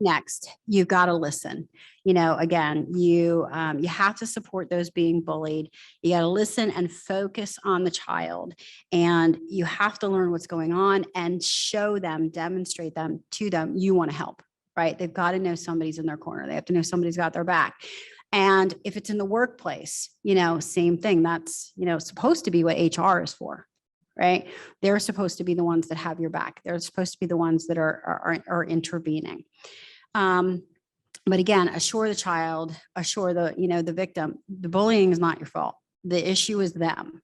next, you've got to listen. Again, you have to support those being bullied. You got to listen and focus on the child, and you have to learn what's going on and show them, demonstrate them to them. You want to help, right? They've got to know somebody's in their corner. They have to know somebody's got their back. And if it's in the workplace, same thing. That's, supposed to be what HR is for. Right? They're supposed to be the ones that have your back. They're supposed to be the ones that are intervening. But again, assure the child, assure the victim, the bullying is not your fault. The issue is them.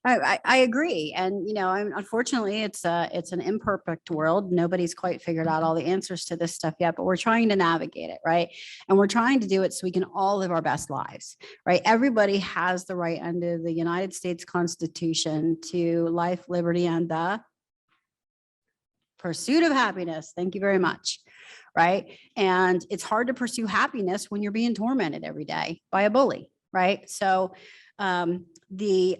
I agree. And, unfortunately, it's an imperfect world. Nobody's quite figured out all the answers to this stuff yet, but we're trying to navigate it, right? And we're trying to do it so we can all live our best lives, right? Everybody has the right under the United States Constitution to life, liberty, and the pursuit of happiness. Thank you very much. Right? And it's hard to pursue happiness when you're being tormented every day by a bully, right? So You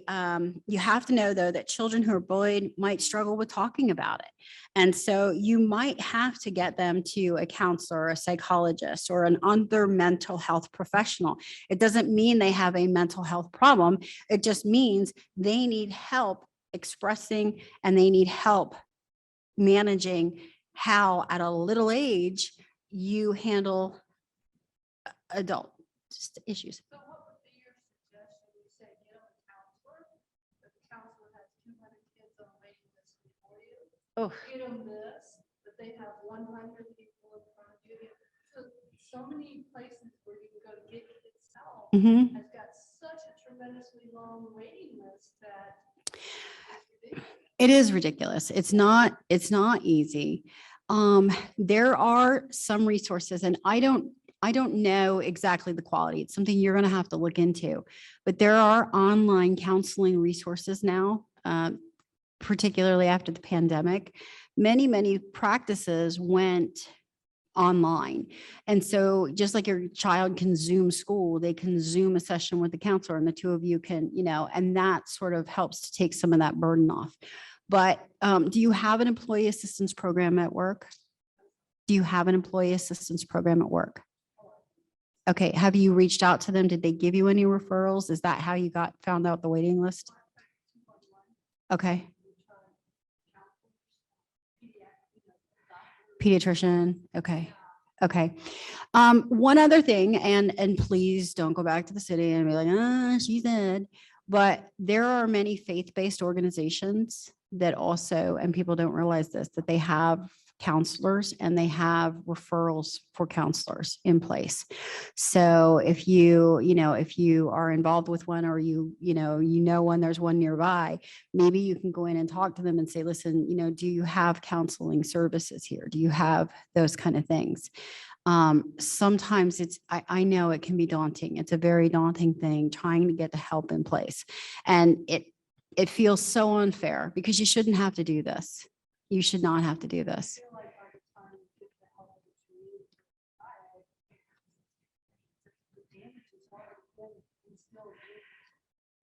have to know, though, that children who are bullied might struggle with talking about it. And so you might have to get them to a counselor, a psychologist, or an other mental health professional. It doesn't mean they have a mental health problem. It just means they need help expressing, and they need help managing how at a little age you handle adult issues. So what would be your suggestion? You say get a counselor, but the counselor has 200 kids on a waiting list before you. Oh. Get them this, but they have 100 people in front of you. So many places where you can go to get it itself Mhm. has got such a tremendously long waiting list that it's ridiculous. It is ridiculous. It's not easy. There are some resources, and I don't know exactly the quality. It's something you're going to have to look into, but there are online counseling resources now, particularly after the pandemic. Many practices went online. And so just like your child can Zoom school, they can Zoom a session with the counselor, and the two of you can, and that sort of helps to take some of that burden off. But do you have an employee assistance program at work? Do you have an employee assistance program at work? Okay. Have you reached out to them? Did they give you any referrals? Is that how you found out the waiting list? Okay. Pediatrician. Okay. Okay. One other thing, and please don't go back to the city and be like, she said, but there are many faith-based organizations that also, and people don't realize this, that they have counselors and they have referrals for counselors in place. So if if you are involved with one, or when there's one nearby, maybe you can go in and talk to them and say, listen, do you have counseling services here? Do you have those kind of things? Sometimes I know it can be daunting. It's a very daunting thing trying to get the help in place. And it feels so unfair because you shouldn't have to do this. You should not have to do this.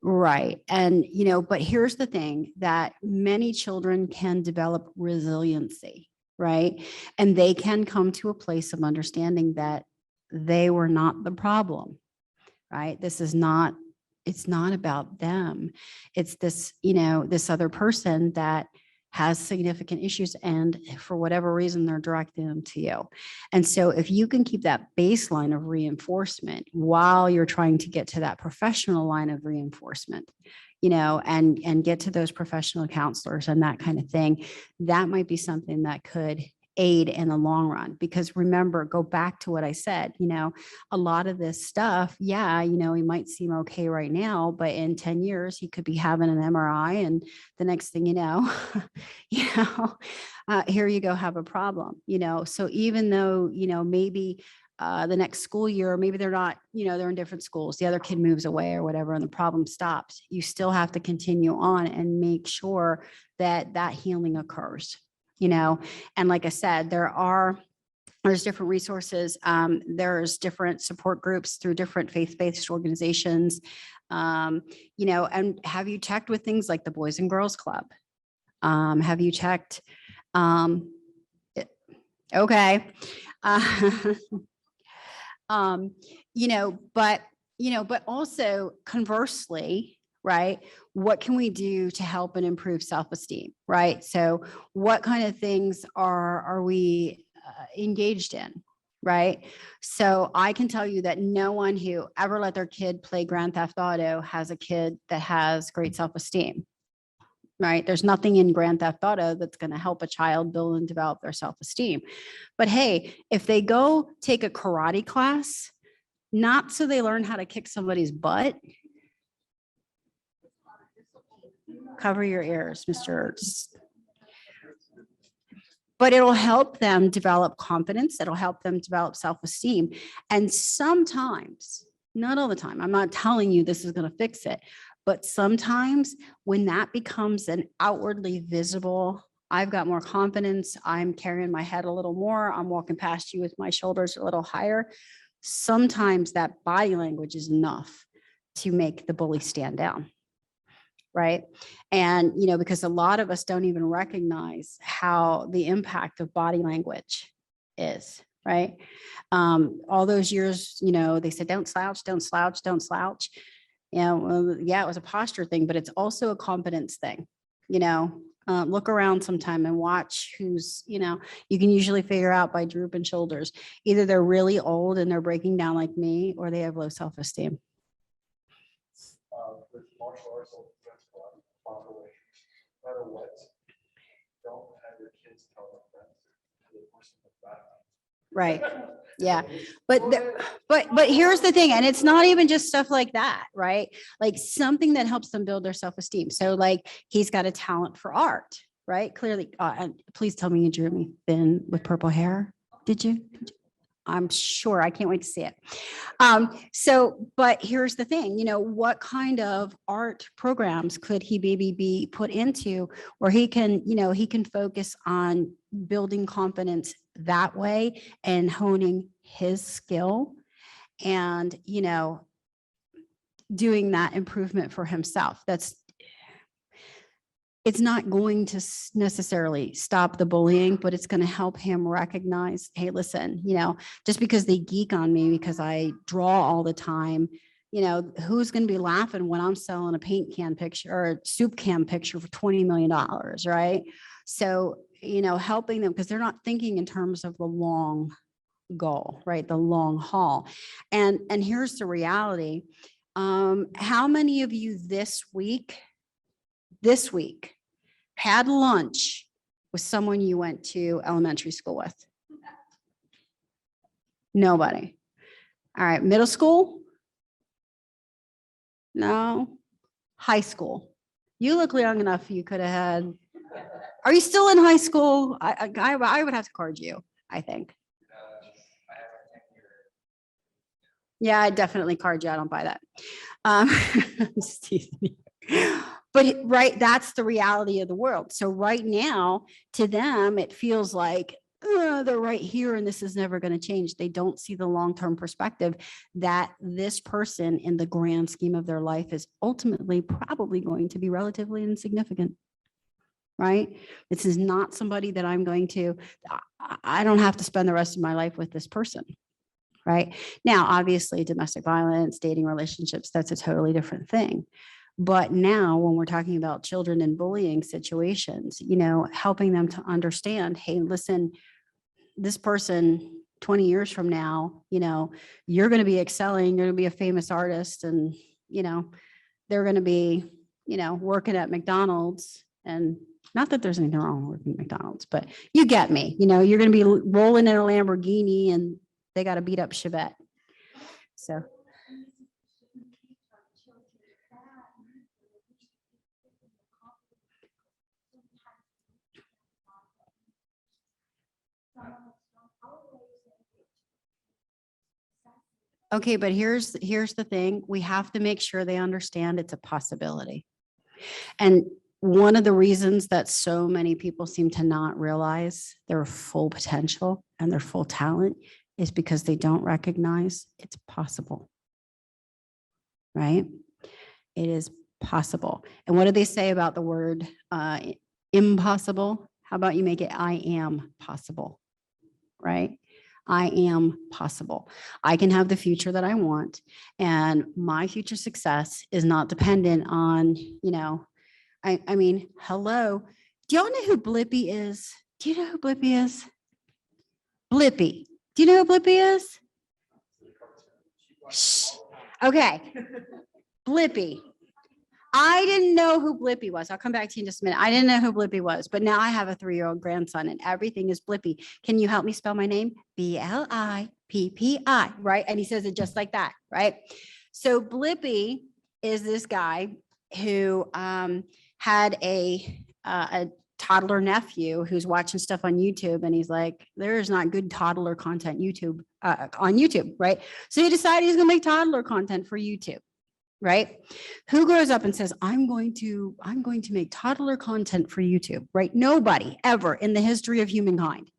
Right. And, but here's the thing, that many children can develop resiliency, right? And they can come to a place of understanding that they were not the problem, right? It's not about them. It's this, this other person that has significant issues, and for whatever reason, they're directing them to you. And so if you can keep that baseline of reinforcement while you're trying to get to that professional line of reinforcement, and get to those professional counselors and that kind of thing, that might be something that could aid in the long run. Because remember, go back to what I said, a lot of this stuff, he might seem okay right now, but in 10 years, he could be having an MRI, and the next thing you know, here you go, have a problem, so even though, maybe the next school year, maybe they're not, they're in different schools, the other kid moves away or whatever, and the problem stops, you still have to continue on and make sure that healing occurs. And like I said, there's different resources. There's different support groups through different faith-based organizations. And have you checked with things like the Boys and Girls Club? Have you checked? Okay. But also conversely, right? What can we do to help and improve self-esteem, right? So what kind of things are we engaged in, right? So I can tell you that no one who ever let their kid play Grand Theft Auto has a kid that has great self-esteem, right? There's nothing in Grand Theft Auto that's going to help a child build and develop their self-esteem. But hey, if they go take a karate class, not so they learn how to kick somebody's butt. Cover your ears, Mr. But it'll help them develop confidence. It'll help them develop self-esteem. And sometimes, not all the time, I'm not telling you this is going to fix it, but sometimes when that becomes an outwardly visible, I've got more confidence, I'm carrying my head a little more, I'm walking past you with my shoulders a little higher. Sometimes that body language is enough to make the bully stand down. Right. And, because a lot of us don't even recognize how the impact of body language is. Right. All those years, they said, don't slouch, don't slouch, don't slouch. Well, yeah, it was a posture thing, but it's also a confidence thing. Look around sometime and watch who's, you can usually figure out by drooping shoulders. Either they're really old and they're breaking down like me, or they have low self-esteem. With martial arts, self-defense, population, no matter what, don't have your kids tell their friends the person with that. Right. Yeah. But here's the thing, and it's not even just stuff like that, right? Like something that helps them build their self-esteem. So like he's got a talent for art, right? Clearly, and please tell me you drew me thin with purple hair. Did you? I'm sure. I can't wait to see it. But here's the thing, what kind of art programs could he maybe be put into where he can, he can focus on building confidence that way and honing his skill and, doing that improvement for himself. It's not going to necessarily stop the bullying, but it's going to help him recognize, hey, listen, just because they geek on me because I draw all the time, who's going to be laughing when I'm selling a paint can picture or a soup can picture for $20 million, right? So, helping them because they're not thinking in terms of the long goal, right? The long haul. And here's the reality. How many of you this week had lunch with someone you went to elementary school with? Nobody. All right. Middle school? No. High school? You look young enough you could have had. Are you still in high school? I would have to card you, I think. Yeah, I definitely card you. I don't buy that. I'm just teasing you. But right, that's the reality of the world. So right now, to them, it feels like they're right here and this is never going to change. They don't see the long-term perspective that this person in the grand scheme of their life is ultimately probably going to be relatively insignificant. Right? This is not somebody that I don't have to spend the rest of my life with this person. Right? Now, obviously, domestic violence, dating relationships, that's a totally different thing. But now when we're talking about children in bullying situations, helping them to understand, hey, listen, this person 20 years from now, you're going to be excelling, you're going to be a famous artist and, they're going to be, working at McDonald's. And not that there's anything wrong with working at McDonald's, but you get me, you're going to be rolling in a Lamborghini and they got a beat up Chevette. So. Okay, but here's the thing. We have to make sure they understand it's a possibility. And one of the reasons that so many people seem to not realize their full potential and their full talent is because they don't recognize it's possible. Right? It is possible. And what do they say about the word impossible? How about you make it I am possible? Right? I am possible. I can have the future that I want. And my future success is not dependent on, I mean, hello. Do y'all know who Blippi is? Do you know who Blippi is? Blippi. Do you know who Blippi is? Shh. Okay. Blippi. I didn't know who Blippi was. I'll come back to you in just a minute. I didn't know who Blippi was, but now I have a 3-year-old grandson and everything is Blippi. Can you help me spell my name? Blippi, right? And he says it just like that, right? So Blippi is this guy who had a toddler nephew who's watching stuff on YouTube. And he's like, there is not good toddler content on YouTube, right? So he decided he's going to make toddler content for YouTube. Right? Who grows up and says, I'm going to make toddler content for YouTube, right? Nobody ever in the history of humankind.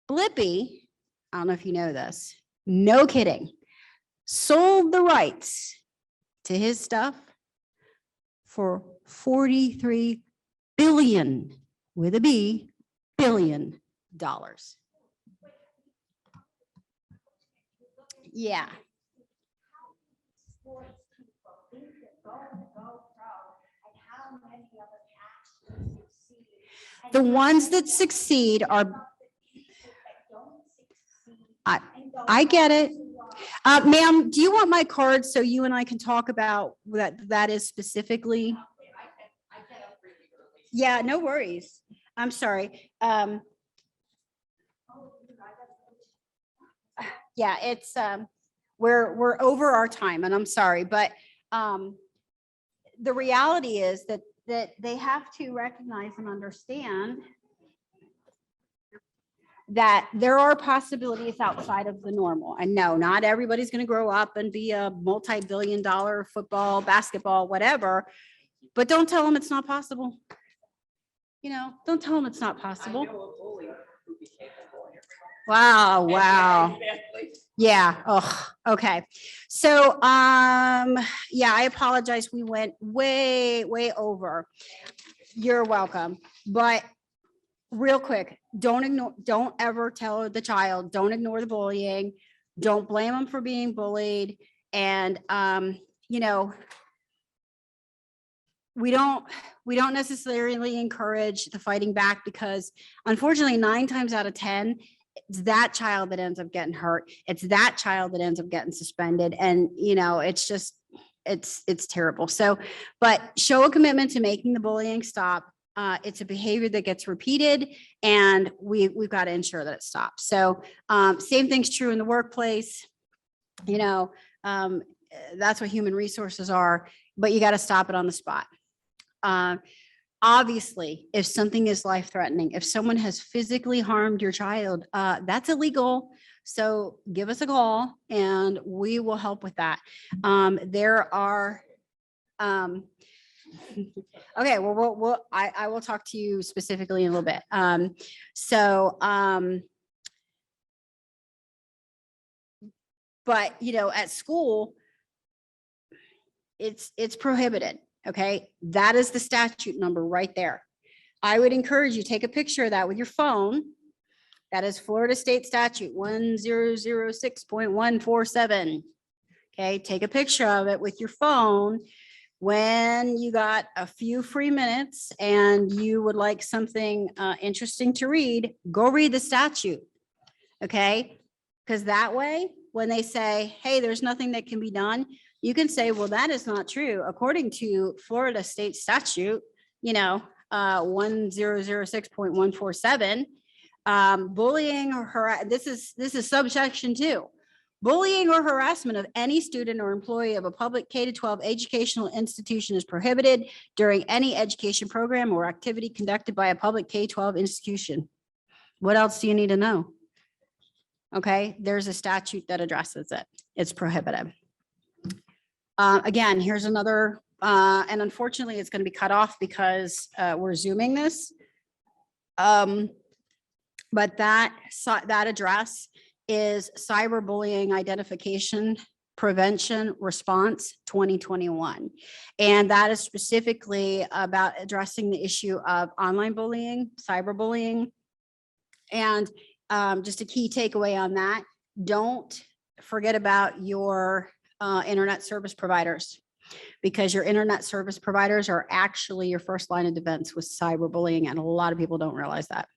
Blippi, I don't know if you know this, no kidding, sold the rights to his stuff for $43 billion with a B, billion dollars. Yeah. Sports people think that go pro, and how many of us actually succeed. And The how ones many that succeed are, of the people that don't succeed and go I get on it. to, Ma'am, do you want my card so you and I can talk about that is specifically? I get up really early. Yeah, no worries. I'm sorry. Yeah, it's, we're over our time and I'm sorry, but, the reality is that they have to recognize and understand that there are possibilities outside of the normal. And no, not everybody's going to grow up and be a multi-billion-dollar football, basketball, whatever, but don't tell them it's not possible. You know, don't tell them it's not I possible. know a bully who became a lawyer. Wow, wow. Exactly. Yeah. Oh, okay. So, yeah, I apologize. We went way over. You're welcome. But real quick, don't ever tell the child, don't ignore the bullying. Don't blame them for being bullied. And, you know, we don't necessarily encourage the fighting back because unfortunately 9 times out of 10, it's that child that ends up getting hurt. It's that child that ends up getting suspended. And, you know, it's just, it's terrible. So, but show a commitment to making the bullying stop. It's a behavior that gets repeated and we've got to ensure that it stops. So, same thing's true in the workplace. You know, that's what human resources are, but you got to stop it on the spot. Obviously, if something is life-threatening, if someone has physically harmed your child, that's illegal. So give us a call and we will help with that. There are, okay, well, I will talk to you specifically in a little bit. But you know, at school, it's prohibited. Okay, that is the statute number right there. I would encourage you, take a picture of that with your phone. That is Florida State Statute 1006.147. Okay, take a picture of it with your phone when you got a few free minutes and you would like something interesting to read, go read the statute. Okay, because that way, when they say, hey, there's nothing that can be done, you can say, well, that is not true. According to Florida State Statute, you know, 1006.147, bullying or this is subsection 2. Bullying or harassment of any student or employee of a public K-12 educational institution is prohibited during any education program or activity conducted by a public K-12 institution. What else do you need to know? Okay, there's a statute that addresses it. It's prohibited. Again, here's another, and unfortunately it's going to be cut off because we're Zooming this. But that address is Cyberbullying Identification Prevention Response 2021. And that is specifically about addressing the issue of online bullying, cyberbullying. And just a key takeaway on that, don't forget about your internet service providers, because your internet service providers are actually your first line of defense with cyberbullying, and a lot of people don't realize that.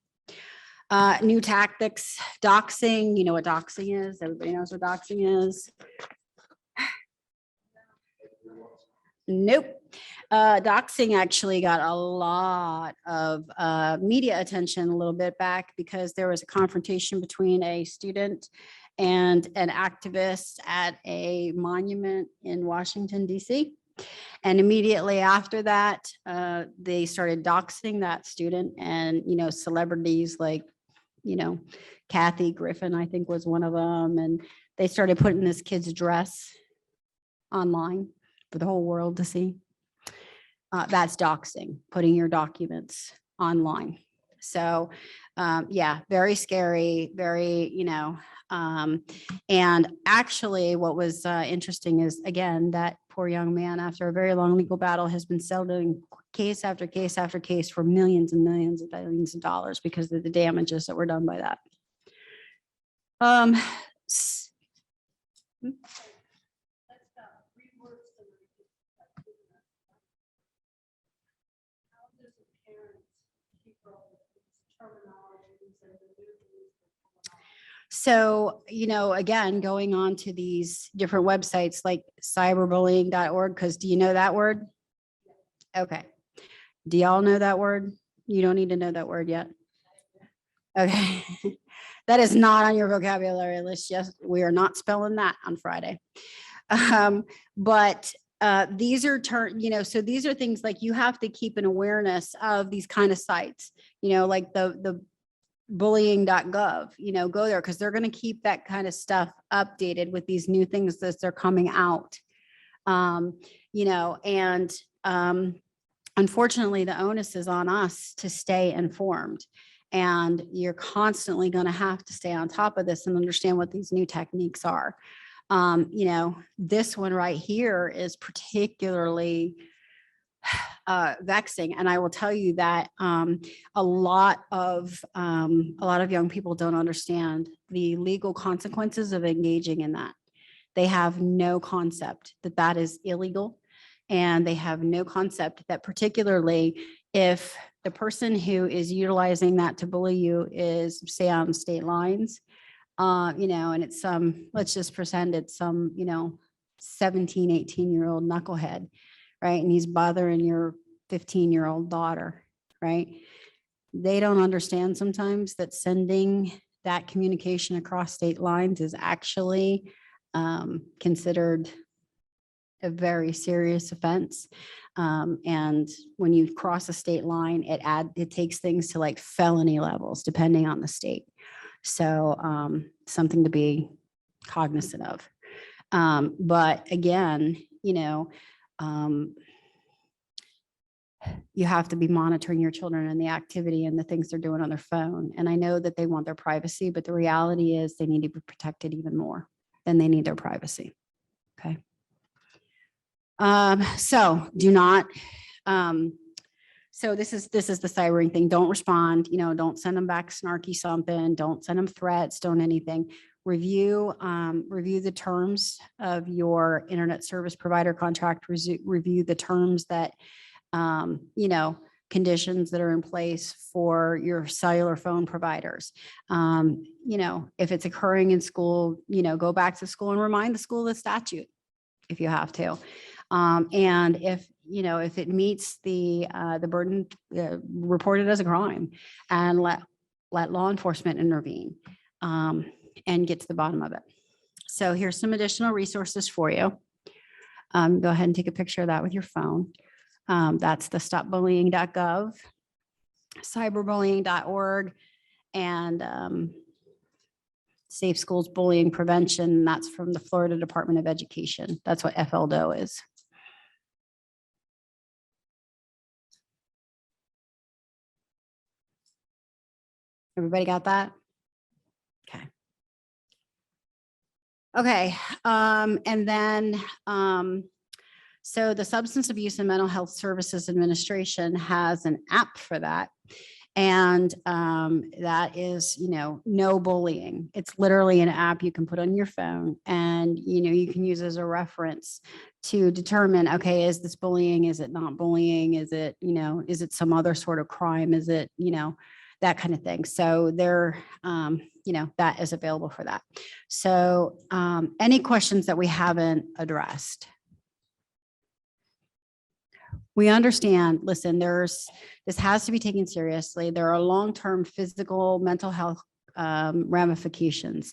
New tactics, doxing, you know what doxing is? Everybody knows what doxing is. Nope. Doxing actually got a lot of media attention a little bit back because there was a confrontation between a student and an activist at a monument in Washington, D.C. And immediately after that, they started doxing that student, and, you know, celebrities like, you know, Kathy Griffin, I think, was one of them. And they started putting this kid's dress online for the whole world to see. That's doxing, putting your documents online. So, yeah, very scary, very, and actually what was interesting is, again, that poor young man, after a very long legal battle, has been settling case after case after case for millions and millions and billions of dollars because of the damages that were done by that. s- How does a parent keep up with these terminologies and the new things that come along? So, again, going on to these different websites like cyberbullying.org, because do you know that word? Okay. Do y'all know that word? You don't need to know that word yet. Okay. That is not on your vocabulary list. Yes, we are not spelling that on Friday. But these are so these are things like you have to keep an awareness of these kind of sites, like the bullying.gov, go there because they're going to keep that kind of stuff updated with these new things that they're coming out. And unfortunately, the onus is on us to stay informed. And you're constantly going to have to stay on top of this and understand what these new techniques are. This one right here is particularly vexing. And I will tell you that a lot of young people don't understand the legal consequences of engaging in that. They have no concept that that is illegal. And they have no concept that particularly if the person who is utilizing that to bully you is, say, on state lines, and it's let's just pretend it's some, 17, 18-year-old knucklehead, right? And he's bothering your 15-year-old daughter, right? They don't understand sometimes that sending that communication across state lines is actually considered a very serious offense. And when you cross a state line, it takes things to like felony levels, depending on the state. So something to be cognizant of. But again, you have to be monitoring your children and the activity and the things they're doing on their phone. And I know that they want their privacy, but the reality is they need to be protected even more than they need their privacy. Okay. So do not, so this is the cybering thing. Don't respond, don't send them back snarky something. Don't send them threats, don't anything. Review the terms of your internet service provider contract, review the terms that, conditions that are in place for your cellular phone providers. If it's occurring in school, go back to school and remind the school of the statute if you have to. And if it meets the burden, report it as a crime and let law enforcement intervene and get to the bottom of it. So here's some additional resources for you. Go ahead and take a picture of that with your phone. That's the stopbullying.gov, cyberbullying.org, and Safe Schools Bullying Prevention. That's from the Florida Department of Education. That's what FLDO is. Everybody got that? Okay. Okay. And then, so the Substance Abuse and Mental Health Services Administration has an app for that. And that is, no bullying. It's literally an app you can put on your phone and, you can use as a reference to determine, okay, is this bullying? Is it not bullying? Is it, is it some other sort of crime? Is it, that kind of thing. So there, that is available for that. So any questions that we haven't addressed? We understand, listen, this has to be taken seriously. There are long-term physical, mental health ramifications.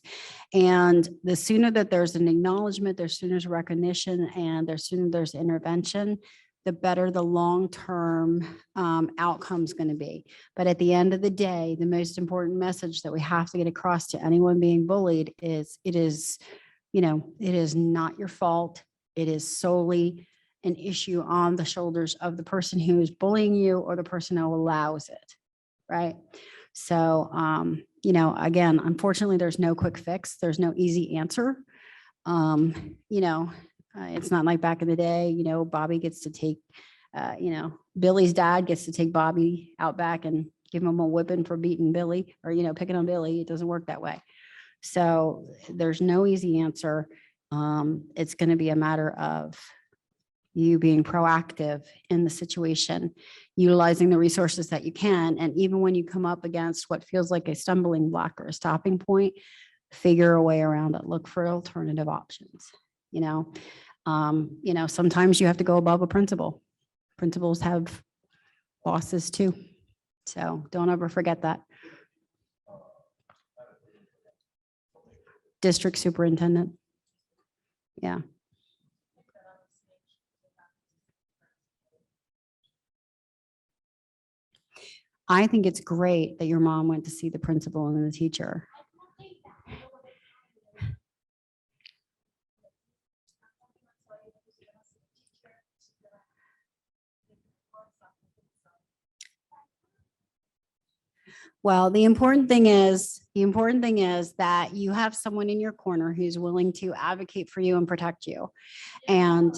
And the sooner that there's an acknowledgement, the sooner there's recognition, and the sooner there's intervention, the better the long-term outcome is going to be. But at the end of the day, the most important message that we have to get across to anyone being bullied is it is not your fault. It is solely an issue on the shoulders of the person who is bullying you or the person who allows it, right? So, you know, again, unfortunately, there's no quick fix. There's no easy answer. You know, it's not like back in the day, you know, Bobby gets to take, you know, Billy's dad gets to take Bobby out back and give him a whipping for beating Billy or, you know, picking on Billy. It doesn't work that way. So there's no easy answer. It's going to be a matter of you being proactive in the situation, utilizing the resources that you can. And even when you come up against what feels like a stumbling block or a stopping point, figure a way around it. Look for alternative options. You know, sometimes you have to go above a principal. Principals have bosses too. So don't ever forget that. District superintendent. Yeah. I think it's great that your mom went to see the principal and the teacher. Well, the important thing is that you have someone in your corner who's willing to advocate for you and protect you. And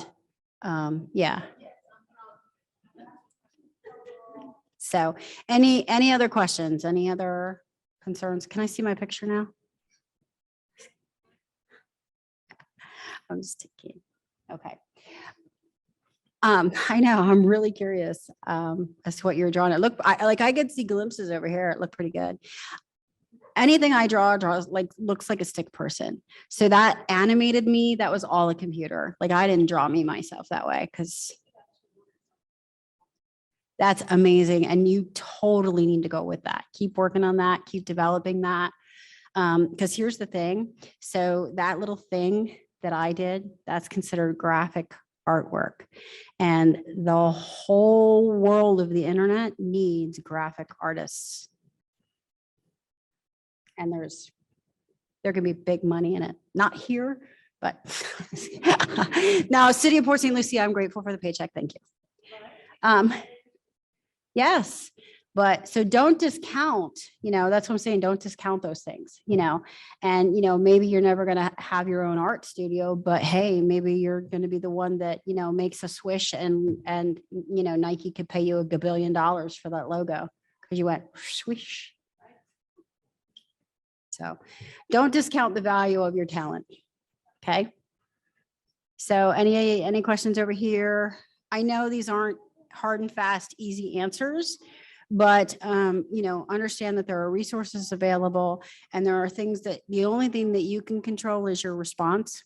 yeah. So any other questions, any other concerns? Can I see my picture now? I'm just kidding. Okay. I know, I'm really curious as to what you're drawing. It look I could see glimpses over here. It looked pretty good. Anything I draws looks like a stick person. So that animated me. That was all a computer. Like I didn't draw me myself that way because that's amazing. And you totally need to go with that. Keep working on that. Keep developing that. Because here's the thing. So that little thing that I did, that's considered graphic artwork. And the whole world of the internet needs graphic artists. And there can be big money in it. Not here, but now City of Port St. Lucie, I'm grateful for the paycheck. Thank you. Yes, but so don't discount, you know, that's what I'm saying. Don't discount those things, you know, and, you know, maybe you're never going to have your own art studio, but hey, maybe you're going to be the one that, you know, makes a swish and, you know, Nike could pay you $1 billion for that logo because you went swish. So don't discount the value of your talent. Okay. So any questions over here? I know these aren't hard and fast, easy answers, but, you know, understand that there are resources available and there are things that the only thing that you can control is your response,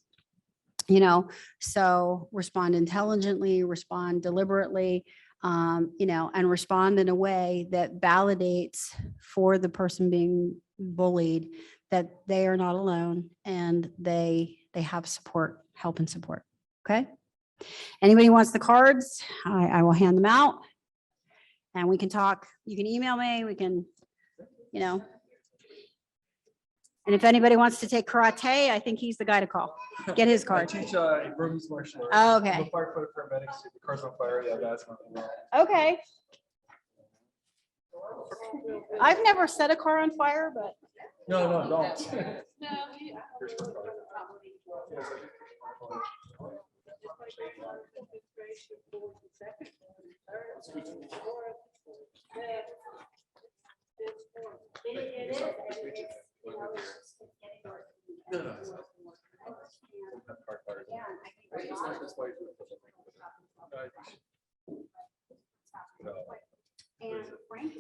you know, so respond intelligently, respond deliberately, you know, and respond in a way that validates for the person being bullied that they are not alone and they have support, help and support. Okay. Anybody wants the cards, I will hand them out and we can talk. You can email me, we can, you know. And if anybody wants to take karate, I think he's the guy to call. Get his card. I teach Burmese martial arts. Oh, I'm okay. a firefighter paramedic. So the car's on fire. Yeah, that's not well. Okay. I've never set a car on fire, but. No, don't. No, Here's my card. Yes, I do. No.